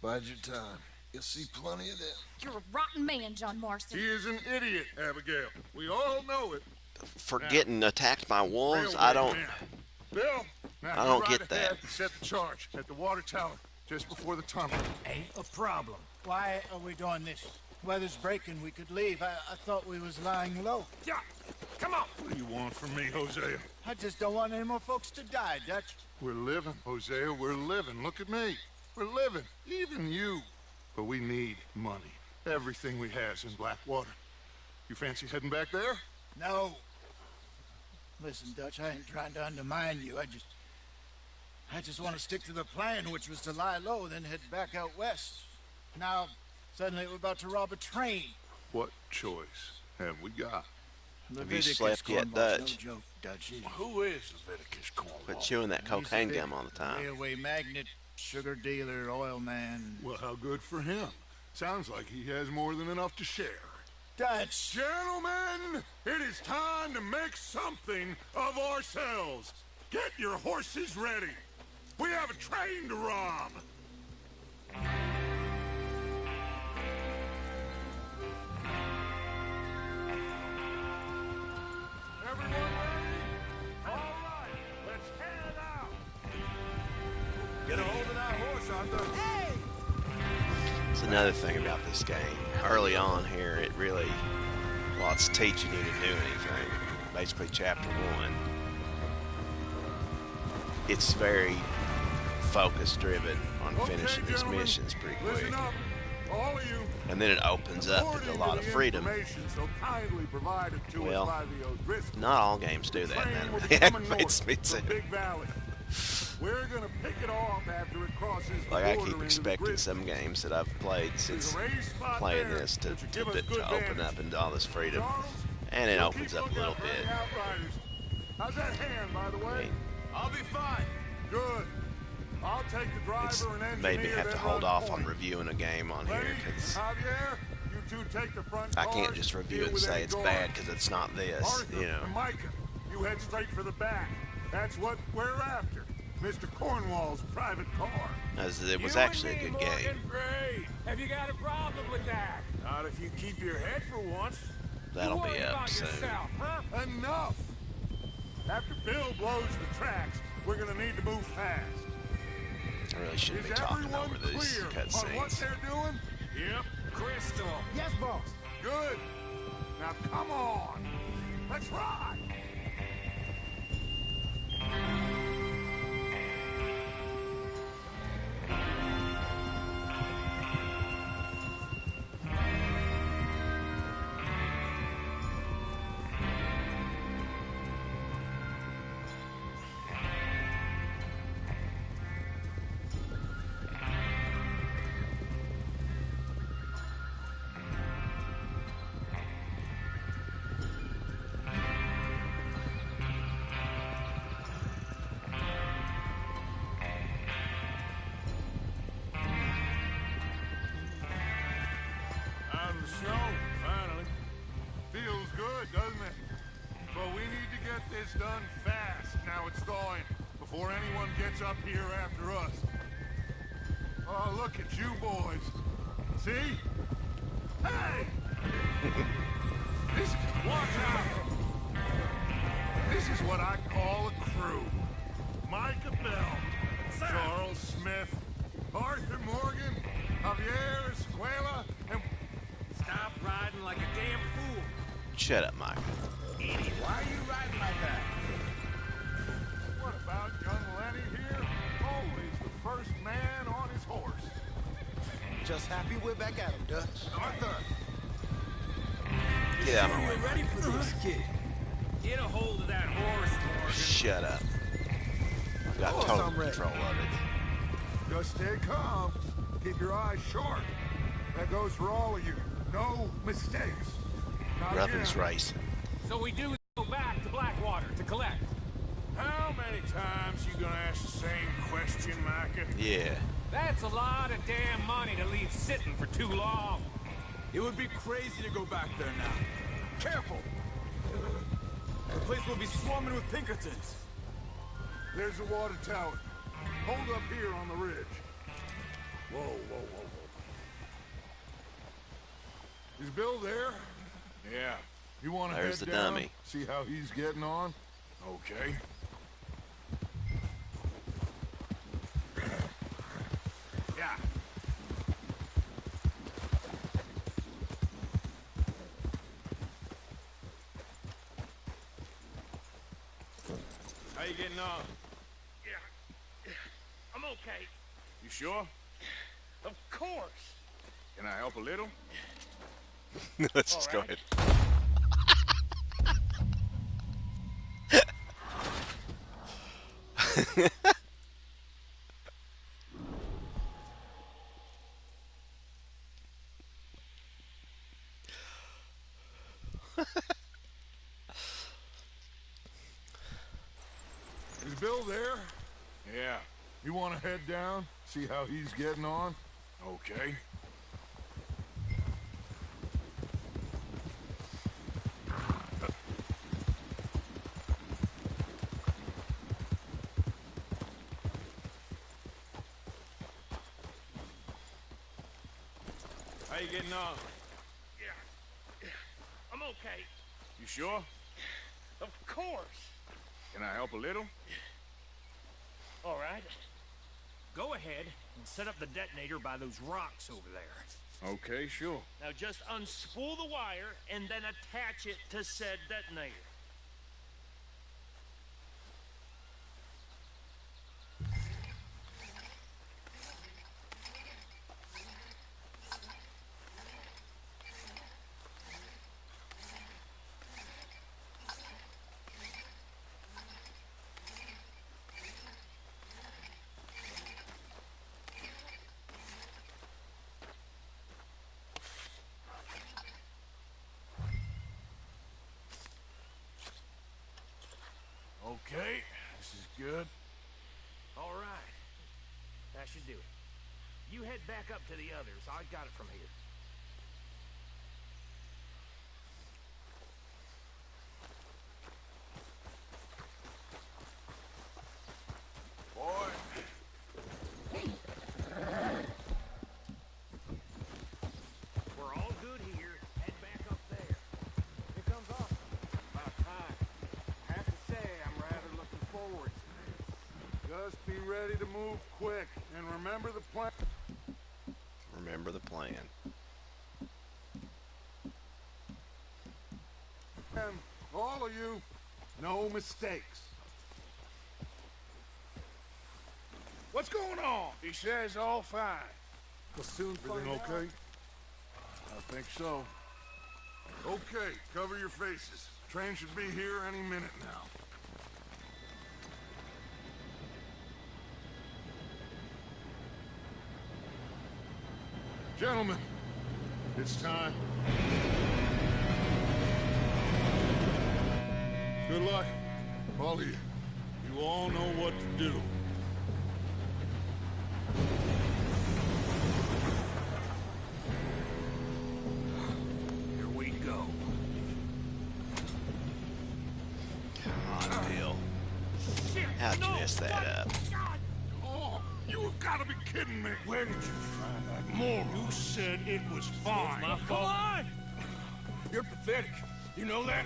S2: Bide your time. You'll see plenty of them.
S8: You're a rotten man, John Marston.
S7: He is an idiot, Abigail. We all know it.
S1: For getting attacked by wolves,
S7: Railway
S1: I don't.
S7: man. Bill, now
S1: I
S7: you
S1: don't
S7: ride
S1: get that.
S7: ahead and set the charge at the water tower just before the tunnel.
S6: Ain't a problem. Why are we doing this? Weather's breaking. We could leave. I thought we was lying low.
S5: Yeah. Come on.
S7: What do you want from me, Hosea?
S6: I just don't want any more folks to die, Dutch.
S7: We're living, Hosea. We're living. Look at me. We're living. Even you. But we need money. Everything we has in Blackwater. You fancy heading back there?
S6: No. Listen, Dutch, I ain't trying to undermine you. I just want to stick to the plan, which was to lie low, then head back out west. Now, suddenly we're about to rob a train.
S7: What choice have we got?
S1: Have you
S6: Leviticus
S1: slept yet,
S6: Cornwall's
S1: Dutch?
S6: No joke, Dutch.
S3: Who is Leviticus Cornwall?
S1: Quit chewing that cocaine gum all the time.
S6: Railway magnate, sugar dealer, oil man.
S7: Well, how good for him. Sounds like he has more than enough to share.
S6: Dutch!
S7: Gentlemen, it is time to make something of ourselves. Get your horses ready. We have a train to rob. Everyone ready? All right, let's head out.
S3: Get a hold of that horse, Arthur.
S1: It's another thing about this game. Early on here, it really, well, it's teaching you to do anything. Basically, chapter 1. it's very focus driven on
S7: Okay,
S1: finishing these
S7: gentlemen,
S1: missions pretty
S7: listen
S1: quick.
S7: up, all of you.
S1: And then it opens up
S7: According
S1: into a lot
S7: to
S1: of
S7: the
S1: freedom.
S7: information so kindly provided to us
S1: Well,
S7: by the O'Driscolls,
S1: not all games
S7: the
S1: do that,
S7: train
S1: man.
S7: will be
S1: It
S7: coming
S1: aggravates
S7: north
S1: me
S7: from
S1: too.
S7: Big Valley. We're gonna pick it off after it crosses the
S1: Like, I
S7: border
S1: keep
S7: into the
S1: expecting
S7: Grizzlies.
S1: some games that I've played
S7: There's
S1: since
S7: a raised spot
S1: playing
S7: there
S1: this
S7: that should give us good
S1: to open up
S7: vantage.
S1: into all this freedom.
S7: Charles,
S1: And it
S7: you'll
S1: opens
S7: keep
S1: up a little
S7: lookout for
S1: bit.
S7: any outriders. How's that hand, by the
S1: I
S7: way?
S1: mean,
S4: I'll be fine.
S7: Good. I'll take the driver
S1: it's
S7: and engineer
S1: made me have to
S7: that
S1: hold
S7: runs
S1: off on
S7: point.
S1: reviewing a game on
S7: Lenny,
S1: here because
S7: Javier, you two take the front
S1: I
S7: cars
S1: can't just review
S7: deal
S1: it and
S7: with
S1: say
S7: any
S1: it's
S7: guards.
S1: bad because it's not this,
S7: Arthur
S1: you know.
S7: and Micah, you head straight for the back. That's what we're after. Mr. Cornwall's private car.
S1: As it was
S5: You
S1: actually a
S5: and me,
S1: good
S5: Morgan.
S1: game.
S5: Great. Have you got a problem with that?
S3: Not if you keep your head for once.
S1: That'll
S5: you
S1: be
S5: worry
S1: up
S5: about
S1: soon.
S5: yourself, huh?
S7: Enough! After Bill blows the tracks, we're gonna need to move fast.
S1: I really shouldn't
S7: Is
S1: be talking
S7: everyone
S1: over these
S7: clear on what
S1: cutscenes.
S7: they're doing?
S3: Yep.
S5: Crystal.
S6: Yes, boss.
S7: Good. Now come on. Let's ride.
S3: Out of the show, finally.
S7: Feels good, doesn't it? But we need to get this done fast. Now it's thawing, before anyone gets up here after us. Oh, look at you boys. See? Hey! Watch out! This is what I call a crew. Micah Bell, Charles Smith, Arthur Morgan, Javier Escuela, and
S5: Stop riding like a damn fool.
S1: Shut up, Mike.
S6: Idiot, why are you riding like that?
S7: what about young Lenny here? Always the first man on his horse.
S6: Just happy we're back at him, Dutch.
S4: Arthur,
S1: Get out of my
S4: you're
S1: way.
S4: ready for this, kid.
S5: Get a hold of that horse, Morgan.
S1: Shut up. I've got
S6: course
S1: total
S6: I'm ready.
S1: control of it.
S7: Just stay calm. Keep your eyes sharp. That goes for all of you. No mistakes. Not
S1: Weapons
S7: again.
S1: racing.
S5: So we do go back to Blackwater to collect.
S3: How many times you gonna ask the same question, Micah?
S1: Yeah.
S5: That's a lot of damn money to leave sitting for too long.
S4: It would be crazy to go back there now. Careful! The place will be swarming with Pinkertons.
S7: There's the water tower. Hold up here on the ridge. Whoa, whoa, whoa, whoa. Is Bill there?
S3: Yeah.
S7: You want to
S1: There's
S7: head
S1: the
S7: down?
S1: dummy.
S7: See how he's getting on?
S3: Okay.
S7: Yeah.
S3: How you getting on?
S5: Yeah. I'm okay.
S3: You sure?
S5: Of course.
S3: Can I help a little?
S1: Let's just go ahead.
S7: Is Bill there?
S3: Yeah.
S7: You want to head down? See how he's getting on?
S3: Okay. How you getting on?
S5: Yeah. I'm okay.
S3: You sure?
S5: Of course.
S3: Can I help a little?
S5: All right. Go ahead and set up the detonator by those rocks over there.
S3: Okay, sure.
S5: Now just unspool the wire and then attach it to said detonator. That should do it. You head back up to the others. I got it from here.
S3: Boy.
S5: We're all good here. Head back up there. Here comes Austin. About time. I have to say, I'm rather looking forward to this.
S7: Just be ready to move quick, and remember the plan.
S1: Remember the plan.
S7: And all of you, no mistakes. What's going on?
S3: He says all fine.
S7: We'll soon find out. Okay?
S3: I think so.
S7: Okay, cover your faces. Train should be here any minute now. Gentlemen, it's time. Good luck, all of you. You all know what to do.
S3: Here we go.
S1: Come on, Bill.
S5: Shit!
S1: How'd you mess that up?
S7: Oh, you have got to be kidding me.
S3: Where did you find that moron?
S7: You said it was fine.
S3: My fault. Come on! You're pathetic. You know that?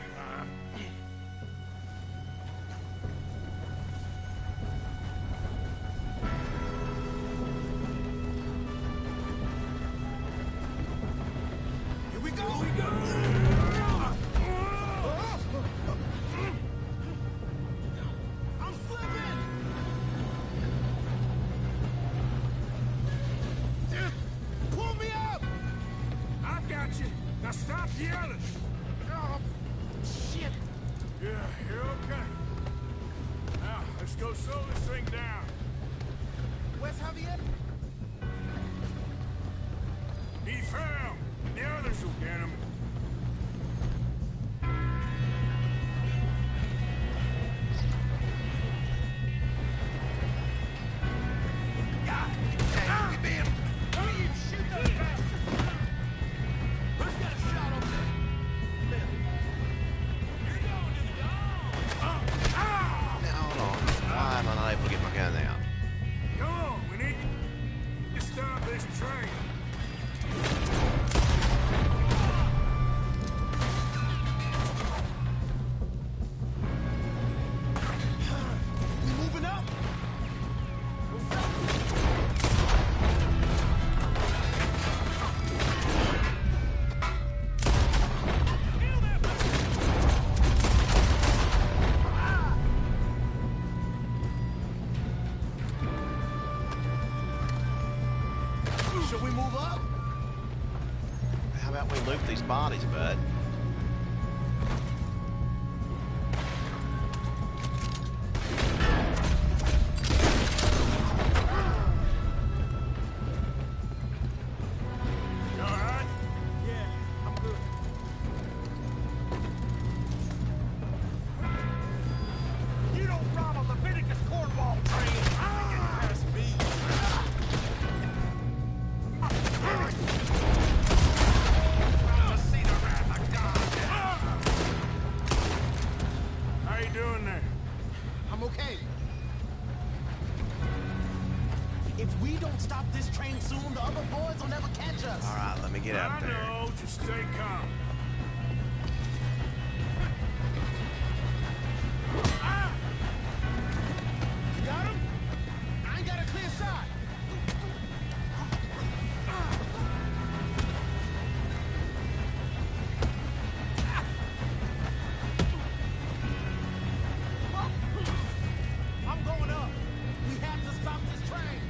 S3: Here we go! Here we go!
S6: I'm slipping! Pull me up!
S3: I've got you. Now stop yelling. Oh,
S5: Shit!
S3: yeah, you're okay. Now, let's go slow this thing down.
S6: Where's Javier?
S3: He fell. The others will get him.
S1: Now, hold on. Why am I not able to get my gun out?
S3: Come on, we need to stop this train.
S6: We moving up? Should we move up?
S1: How about we loot these bodies, bud?
S3: You all right?
S5: Yeah, I'm good. You don't rob a Leviticus cornball train! Get past me! Let's see the wrath of God!
S3: How you doing there?
S6: I'm okay. If we don't stop this train soon, the other boys will never catch us.
S1: All right, let me get up
S3: I
S1: there.
S3: know, just stay calm.
S6: You got him? I ain't got a clear shot. I'm going up. We have to stop this train.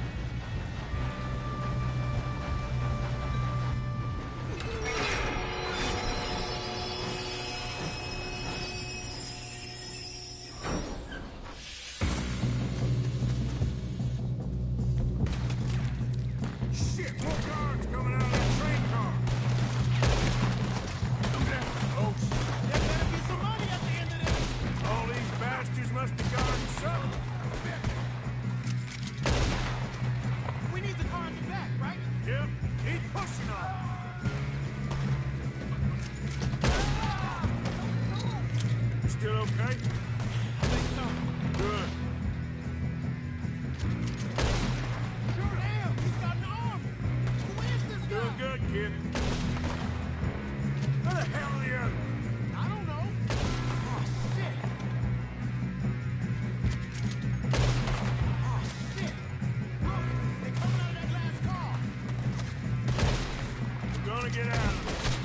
S3: gonna get out of this.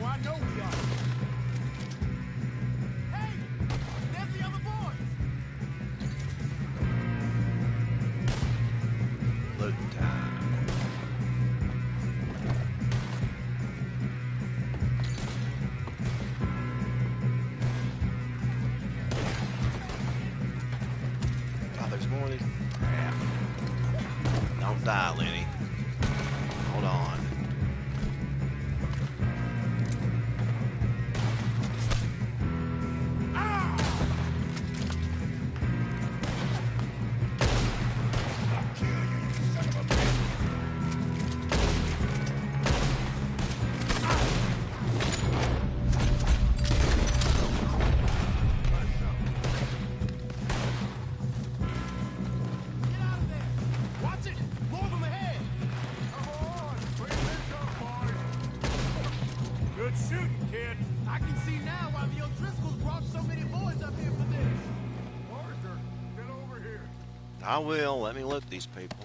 S6: Oh, I know we are. Hey! There's the other boys!
S1: Loot time. God, there's more of these. Crap. Don't die, Lenny. Hold on.
S6: Get out of there! Watch it! More of them ahead!
S3: Good shooting, kid.
S6: I can see now why the O'Driscolls brought so many boys up here for this.
S7: Arthur, get over here.
S1: I will. Let me loot these people.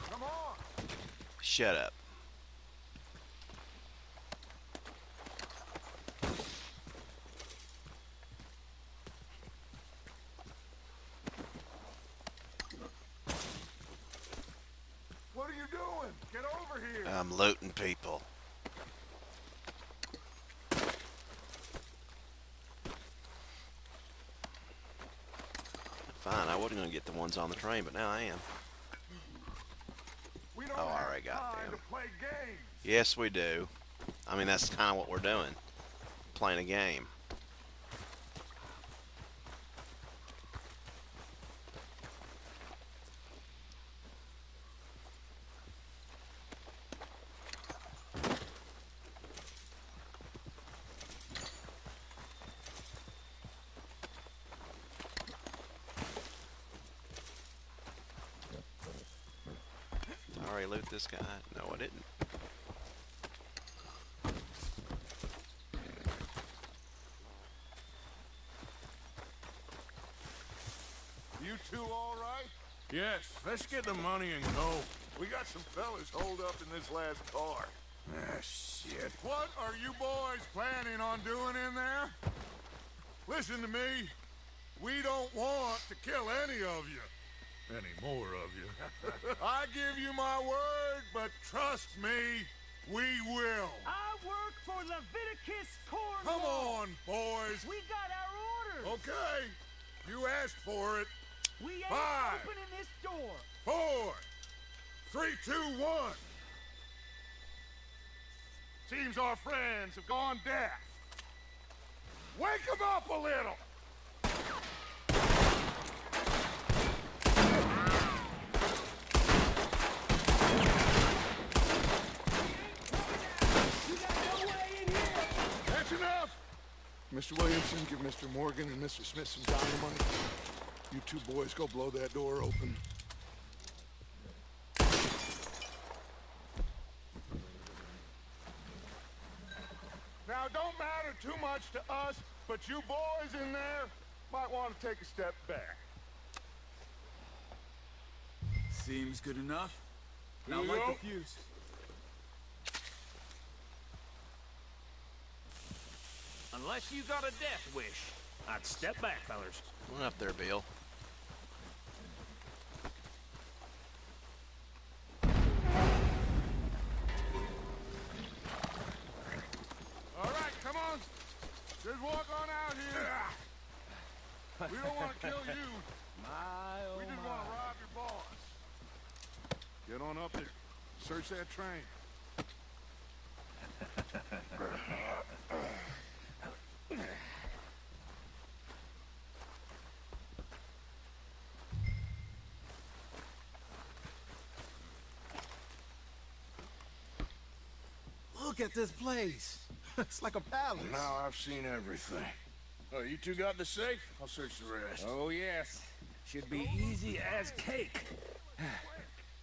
S7: Come on.
S1: Shut up.
S7: What are you doing? Get over here.
S1: I'm looting people. Fine, I wasn't going to get the ones on the train, but now I am.
S7: We don't
S1: Oh, I
S7: have
S1: already got
S7: time
S1: them.
S7: to play games.
S1: Yes, we do. I mean, that's kind of what we're doing. Playing a game. I already loot this guy. No, I didn't.
S7: You two all right?
S3: Yes, let's get the money and go.
S7: We got some fellas holed up in this last car.
S3: Ah, shit.
S7: What are you boys planning on doing in there? Listen to me. We don't want to kill any of you.
S3: Any more of you?
S7: I give you my word, but trust me, we will.
S5: I work for Leviticus Cornwall.
S7: Come on, boys.
S5: We got our orders.
S7: Okay. You asked for it.
S5: We ain't
S7: 5,
S5: opening this door.
S7: 4, 3, 2, 1. Seems our friends have gone deaf. Wake them up a little.
S5: You got no way in here.
S7: That's enough. Mr. Williamson, give Mr. Morgan and Mr. Smith some dynamite. You two boys go blow that door open. Now, it don't matter too much to us, but you boys in there might want to take a step back.
S4: Seems good enough. Now
S7: Here you
S4: light
S7: go.
S4: the fuse.
S5: Unless you got a death wish, I'd step back, fellers.
S1: Come on up there, Bill.
S7: All right, come on. Just walk on out here. We don't want to kill you. We just want to rob your boss. Get on up there. Search that train.
S6: Look at this place. It's like a palace.
S3: Now I've seen everything. Oh, you two got the safe? I'll search the rest.
S5: Oh, yes. Should be easy as cake.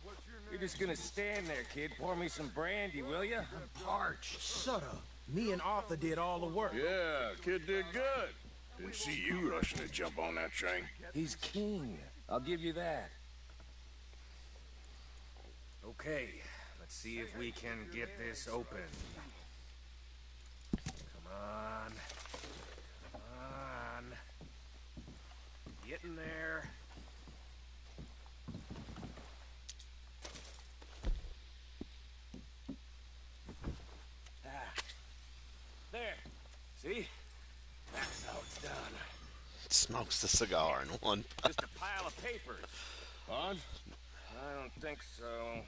S7: What's your
S5: You're just gonna stand there, kid. Pour me some brandy, will you? I'm parched.
S9: Shut up. Me and Arthur did all the work.
S3: Yeah, kid did good. Didn't see you rushing to jump on that train.
S5: He's keen. I'll give you that. Okay, let's see if we can get this open. Come on. Come on. Get in there. There. See? That's how it's done.
S1: Smokes the cigar in one puff.
S5: Just a pile of papers.
S3: Bonds?
S5: I don't think so.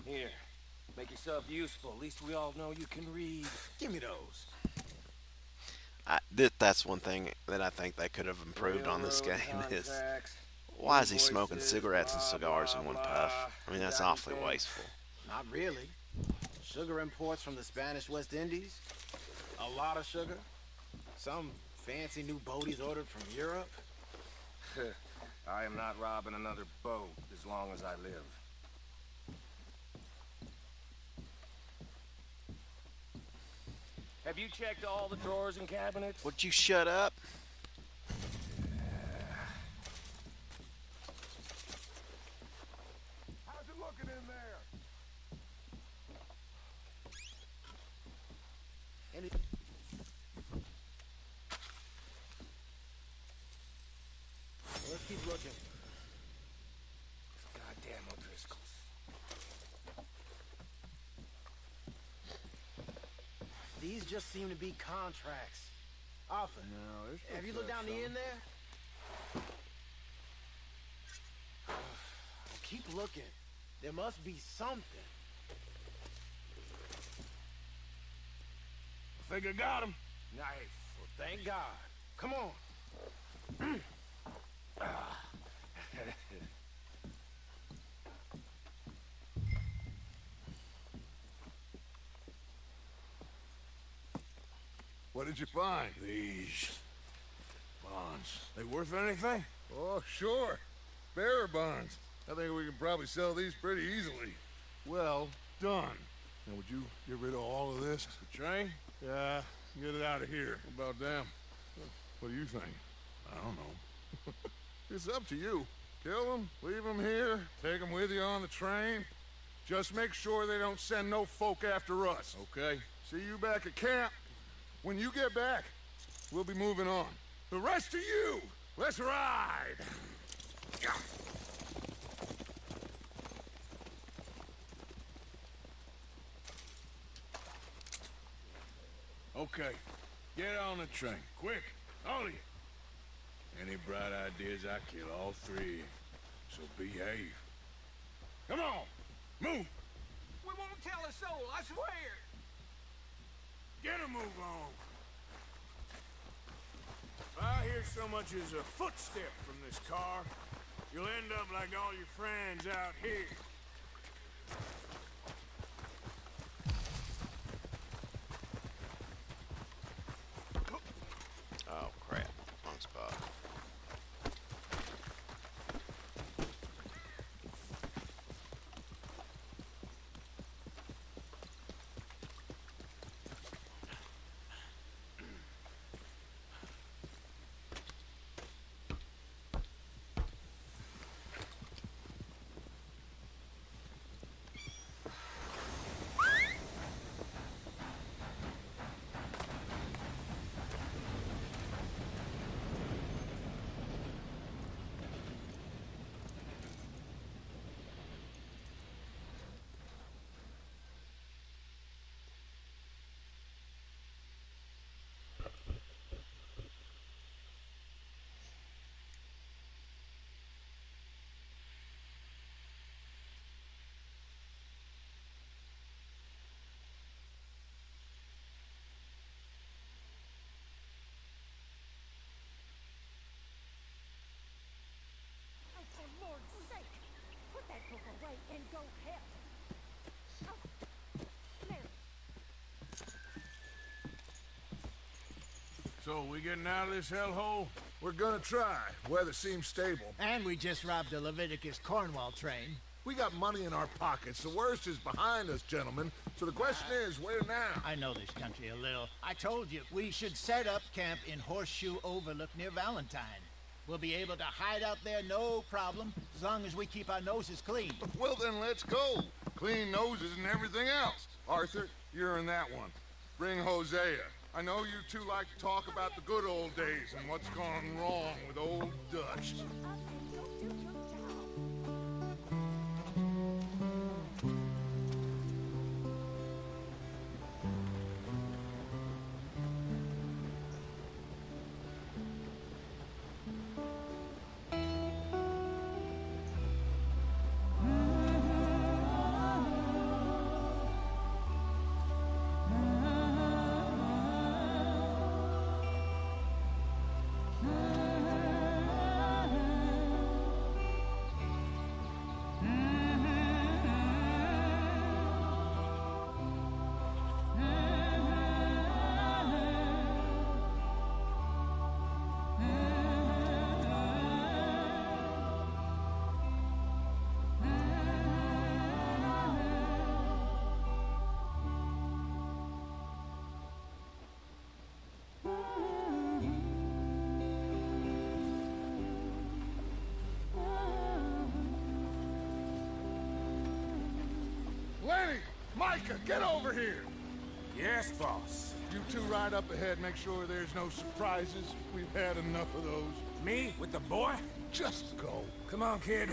S5: Here, make yourself useful. At least we all know you can read.
S9: Give me those.
S1: That's one thing that I think they could have improved on this game is
S5: Contracts,
S1: why is he smoking
S5: invoices,
S1: cigarettes and
S5: blah,
S1: cigars
S5: blah,
S1: in one
S5: blah.
S1: puff? I mean, that's awfully
S5: Documents.
S1: wasteful.
S9: Not really. Sugar imports from the Spanish West Indies. A lot of sugar. Some fancy new boat he's ordered from Europe.
S5: I am not robbing another boat as long as I live. Have you checked all the drawers and cabinets?
S1: Would you shut up?
S3: How's it looking in there?
S9: Any... Let's keep looking.
S5: Goddamn O'Driscolls.
S9: These just seem to be contracts. Arthur, have you looked down the end there? Keep looking. There must be something.
S3: I think I got him.
S9: Nice. Well, thank God. Come on.
S3: What did you find?
S2: These bonds. They worth anything?
S7: Oh, sure. Bearer bonds. I think we can probably sell these pretty easily. Well done. Now, would you get rid of all of this?
S3: The train?
S7: Yeah, get it out of here.
S3: What about them?
S7: What do you think?
S3: I don't know.
S7: It's up to you. Kill them, leave them here, take them with you on the train. Just make sure they don't send no folk after us.
S3: Okay.
S7: See you back at camp. When you get back, we'll be moving on. The rest of you, let's ride!
S3: Okay. Get on the train. Quick. All of you. Any bright ideas, I kill all three. So behave. Come on. Move.
S5: We won't tell a soul, I swear.
S3: Get a move on. If I hear so much as a footstep from this car, you'll end up like all your friends out here.
S1: Oh crap! Wrong spot.
S10: Oh, for Lord's sake! Put that book away and go help. Oh, Mary.
S3: So, we getting out of this hellhole?
S7: We're gonna try. Weather seems stable.
S6: And we just robbed a Leviticus Cornwall train.
S7: We got money in our pockets. The worst is behind us, gentlemen. So the question is, where now?
S6: I know this country a little. I told you, we should set up camp in Horseshoe Overlook near Valentine. We'll be able to hide out there no problem, as long as we keep our noses clean.
S7: Well, then let's go. Clean noses and everything else. Arthur, you're in that one. Bring Hosea. I know you two like to talk about the good old days and what's gone wrong with old Dutch. Lenny! Micah, get over here!
S3: Yes, boss.
S7: You two ride up ahead, make sure there's no surprises. We've had enough of those.
S3: Me with the boy?
S7: Just go.
S3: Come on, kid.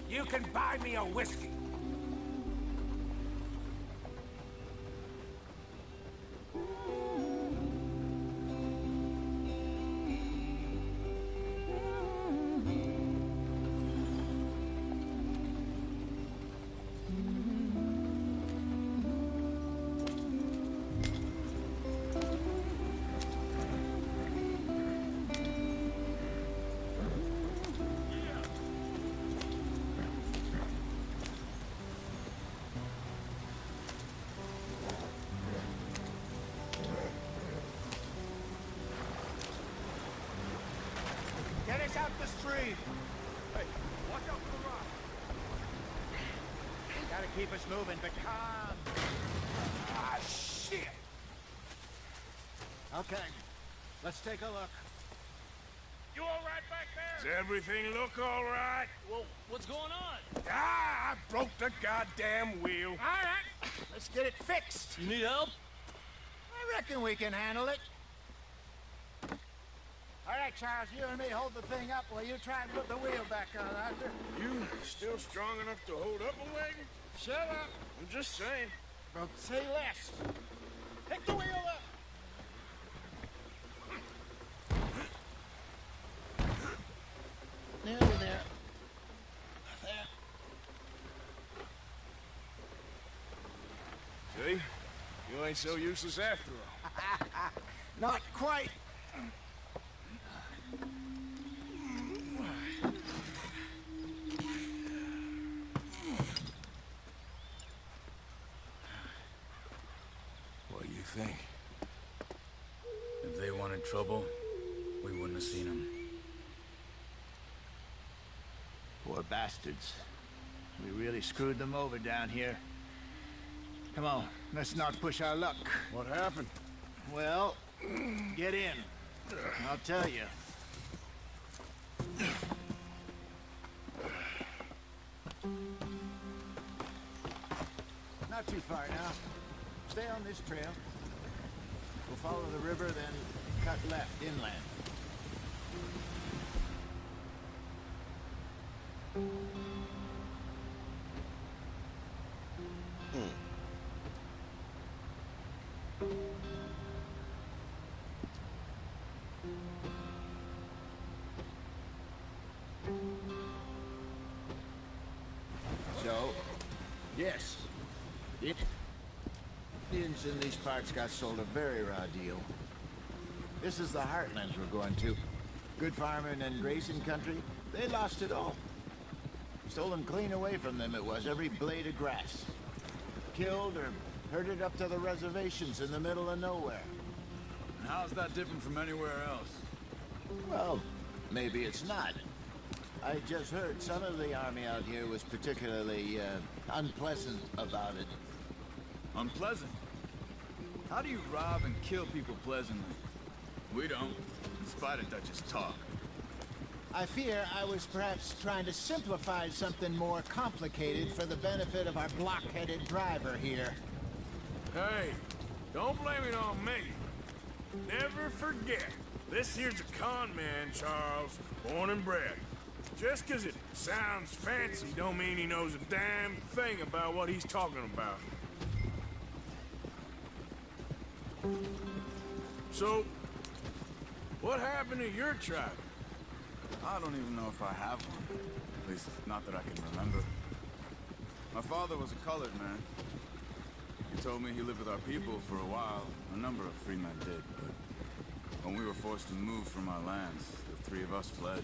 S3: You can buy me a whiskey.
S6: Get us out the stream.
S5: Hey, watch out for the rock.
S6: Gotta keep us moving, but calm.
S3: Ah, shit!
S6: Okay, let's take a look.
S5: You all right back there?
S3: Does everything look all right?
S5: Well, what's going on?
S3: Ah, I broke the goddamn wheel.
S6: All right, let's get it fixed.
S5: You need help?
S6: I reckon we can handle it. All right, Charles, you and me hold the thing up while you try and put the wheel back on, Arthur.
S3: You still strong enough to hold up a wagon?
S6: Shut up.
S3: I'm just saying.
S6: Don't say less. Pick the wheel up. Nearly there. There.
S3: See? You ain't so useless after all.
S6: Not quite.
S3: What do you think?
S4: If they wanted trouble, we wouldn't have seen them.
S6: Poor bastards. We really screwed them over down here. Come on, let's not push our luck.
S3: What happened?
S6: Well, get in. I'll tell you. Not too far now. Stay on this trail. We'll follow the river, then cut left inland. So, yes, Indians in these parts got sold a very raw deal. This is the heartlands we're going to. Good farming and grazing country, they lost it all. Stolen clean away from them it was, every blade of grass. Killed or herded up to the reservations in the middle of nowhere.
S4: And how's that different from anywhere else?
S6: Well, maybe it's not. I just heard some of the army out here was particularly unpleasant about it.
S4: Unpleasant? How do you rob and kill people pleasantly? We don't, in spite of Dutch's talk.
S6: I fear I was perhaps trying to simplify something more complicated for the benefit of our block-headed driver here.
S3: Hey, don't blame it on me. Never forget, this here's a con man, Charles, born and bred. Just 'cause it sounds fancy don't mean he knows a damn thing about what he's talking about. So, what happened to your tribe?
S4: I don't even know if I have one. At least, not that I can remember. My father was a colored man. He told me he lived with our people for a while. A number of free men did, but when we were forced to move from our lands, the three of us fled.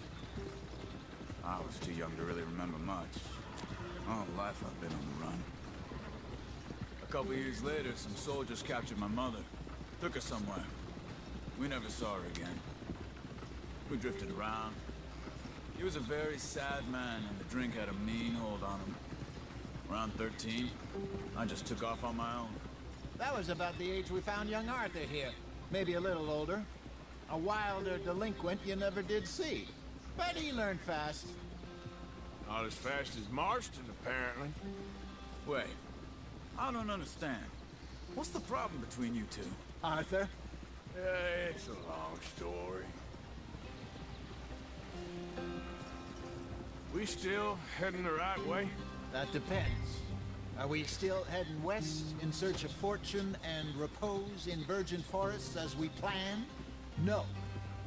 S4: I was too young to really remember much. All life I've been on the run. A couple years later, some soldiers captured my mother. Took her somewhere. We never saw her again. We drifted around. He was a very sad man, and the drink had a mean hold on him. Around 13, I just took off on my own.
S6: That was about the age we found young Arthur here. Maybe a little older. A wilder delinquent you never did see. But he learned fast.
S3: Not as fast as Marston, apparently.
S4: Wait, I don't understand. What's the problem between you two?
S6: Arthur?
S3: It's a long story. We still heading the right way?
S6: That depends. Are we still heading west in search of fortune and repose in virgin forests as we planned? No.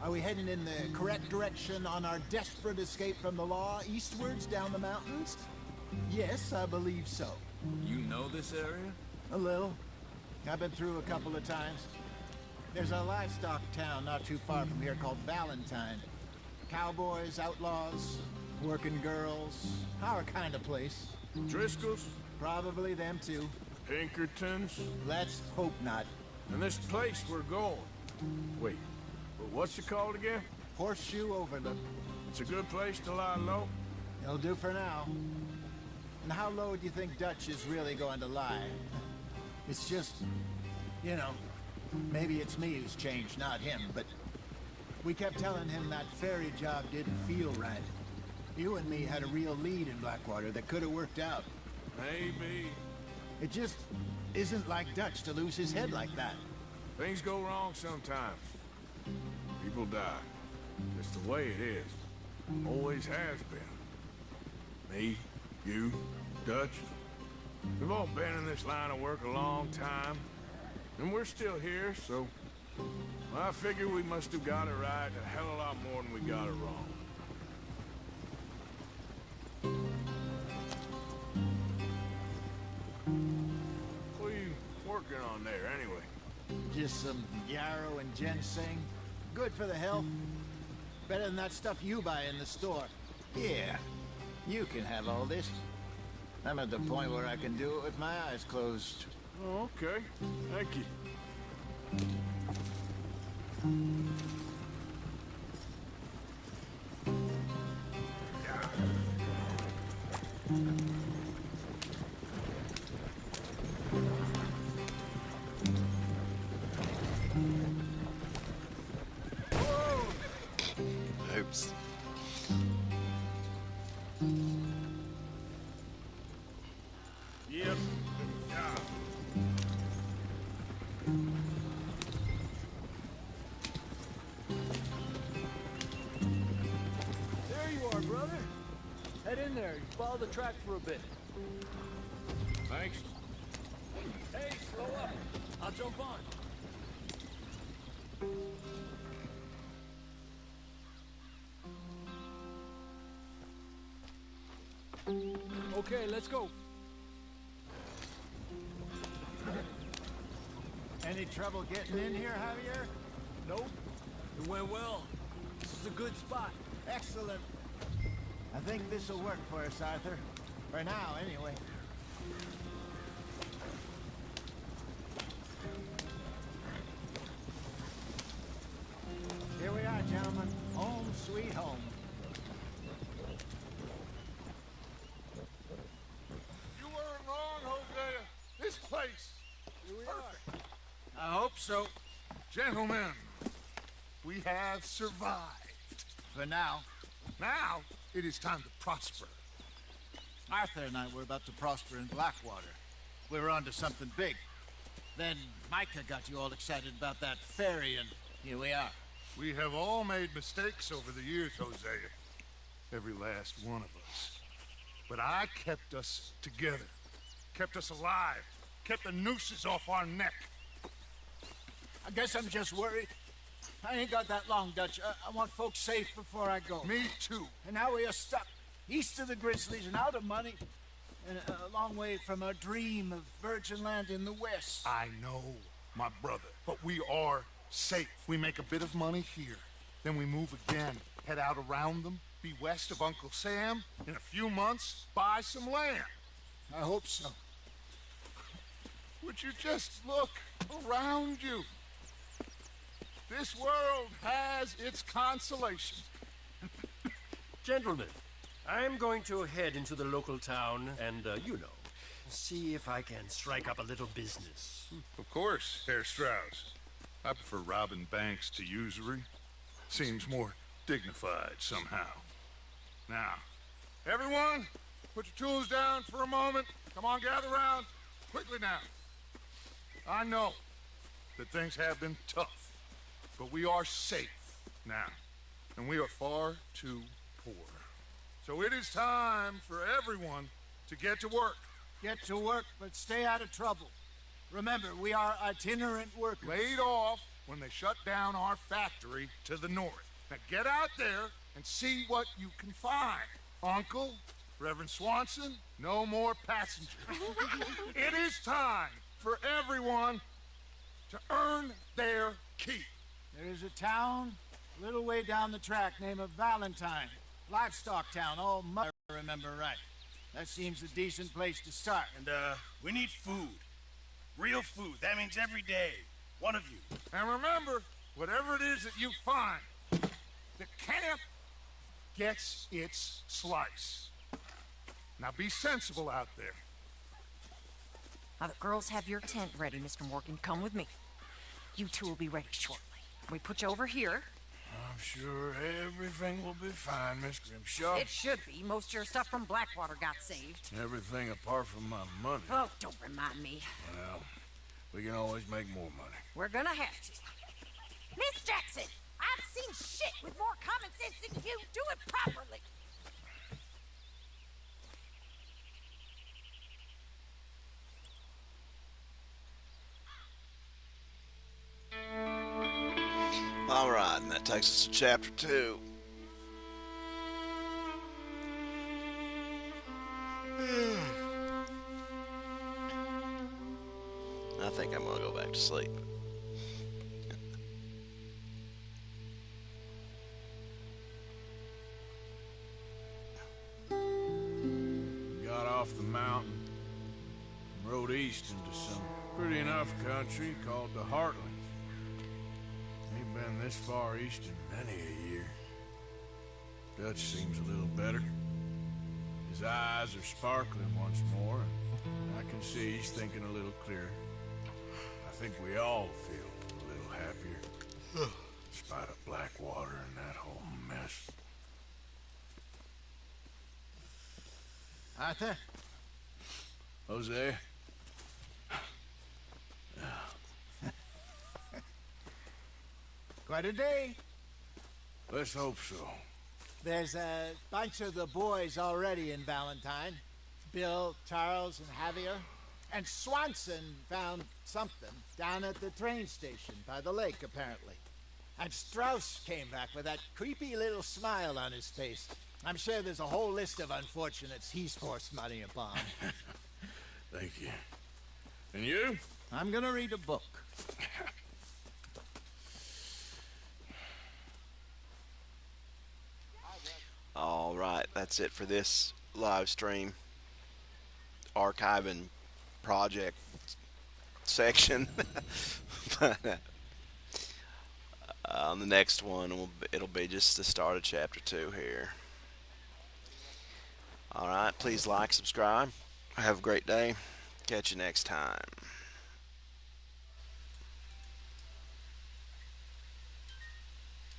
S6: Are we heading in the correct direction on our desperate escape from the law eastwards down the mountains? Yes, I believe so.
S4: You know this area?
S6: A little. I've been through a couple of times. There's a livestock town not too far from here called Valentine. Cowboys, outlaws, working girls, our kind of place.
S3: Driscoll's?
S6: Probably them too.
S3: Pinkertons?
S6: Let's hope not.
S3: And this place we're going. Wait, but what's it called again?
S6: Horseshoe Overlook.
S3: It's a good place to lie low?
S6: It'll do for now. And how low do you think Dutch is really going to lie? It's just, you know, maybe it's me who's changed, not him, but we kept telling him that ferry job didn't feel right. You and me had a real lead in Blackwater that could have worked out.
S3: Maybe.
S6: It just isn't like Dutch to lose his head like that.
S3: Things go wrong sometimes. People die. It's the way it is. Always has been. Me, you, Dutch. We've all been in this line of work a long time. And we're still here, so... well, I figure we must have got it right a hell of a lot more than we got it wrong. What are you working on there, anyway?
S6: Just some yarrow and ginseng. Good for the health. Better than that stuff you buy in the store. Yeah, you can have all this. I'm at the point where I can do it with my eyes closed.
S3: Oh, okay. Thank you.
S1: Oops.
S3: Yep. Yeah.
S11: There you are, brother. Head in there. Follow the track for a bit.
S3: Thanks.
S11: Hey, slow up. I'll jump on. Okay, let's go.
S6: Any trouble getting in here, Javier?
S11: Nope. It went well. This is a good spot.
S6: Excellent. I think this'll work for us, Arthur. For now, anyway. Here we are, gentlemen. Home sweet home. so.
S7: Gentlemen, we have survived.
S6: For now.
S7: Now, it is time to prosper.
S6: Arthur and I were about to prosper in Blackwater. We were onto something big. Then Micah got you all excited about that ferry, and here we are.
S7: We have all made mistakes over the years, Hosea. Every last one of us. But I kept us together. Kept us alive. Kept the nooses off our neck.
S6: I guess I'm just worried. I ain't got that long, Dutch. I want folks safe before I go.
S7: Me too.
S6: And now we are stuck. East of the Grizzlies and out of money. And a long way from our dream of virgin land in the west.
S7: I know, my brother. But we are safe. We make a bit of money here. Then we move again. Head out around them. Be west of Uncle Sam. In a few months, buy some land.
S6: I hope so.
S7: Would you just look around you? This world has its consolations.
S5: Gentlemen, I'm going to head into the local town and, see if I can strike up a little business.
S7: Of course, Herr Strauss. I prefer robbing banks to usury. Seems more dignified somehow. Now, everyone, put your tools down for a moment. Come on, gather round. Quickly now. I know that things have been tough, but we are safe now, and we are far too poor. So it is time for everyone to get to work.
S6: Get to work, but stay out of trouble. Remember, we are itinerant workers.
S7: Laid off when they shut down our factory to the north. Now get out there and see what you can find. Uncle, Reverend Swanson, no more passengers. It is time for everyone to earn their keep.
S6: There is a town a little way down the track named Valentine. Livestock town, all mud, if I remember right. That seems a decent place to start.
S2: And, we need food. Real food. That means every day. One of you.
S7: And remember, whatever it is that you find, the camp gets its slice. Now be sensible out there.
S8: Now the girls have your tent ready, Mr. Morgan. Come with me. You two will be ready shortly. We put you over here.
S3: I'm sure everything will be fine, Miss Grimshaw.
S8: It should be. Most of your stuff from Blackwater got saved.
S3: Everything apart from my money.
S8: Oh, don't remind me.
S3: Well, we can always make more money.
S8: We're gonna have to. Miss Jackson, I've seen shit with more common sense than you. Do it properly.
S1: All right, and that takes us to chapter 2. I think I'm gonna go back to sleep.
S3: We got off the mountain and rode east into some pretty enough country called the Heartlands. Ain't been this far east in many a year. Dutch seems a little better. His eyes are sparkling once more, and I can see he's thinking a little clearer. I think we all feel a little happier. In spite of Blackwater and that whole mess.
S6: Arthur?
S3: Jose?
S6: Quite a day.
S3: Let's hope so.
S6: There's a bunch of the boys already in Valentine. Bill, Charles, and Javier. And Swanson found something down at the train station by the lake, apparently. And Strauss came back with that creepy little smile on his face. I'm sure there's a whole list of unfortunates he's forced money upon.
S3: Thank you. And you?
S6: I'm gonna read a book.
S1: All right, that's it for this live stream archiving project section. But on the next one, it'll be just the start of chapter 2 here. All right, please like, subscribe. Have a great day. Catch you next time.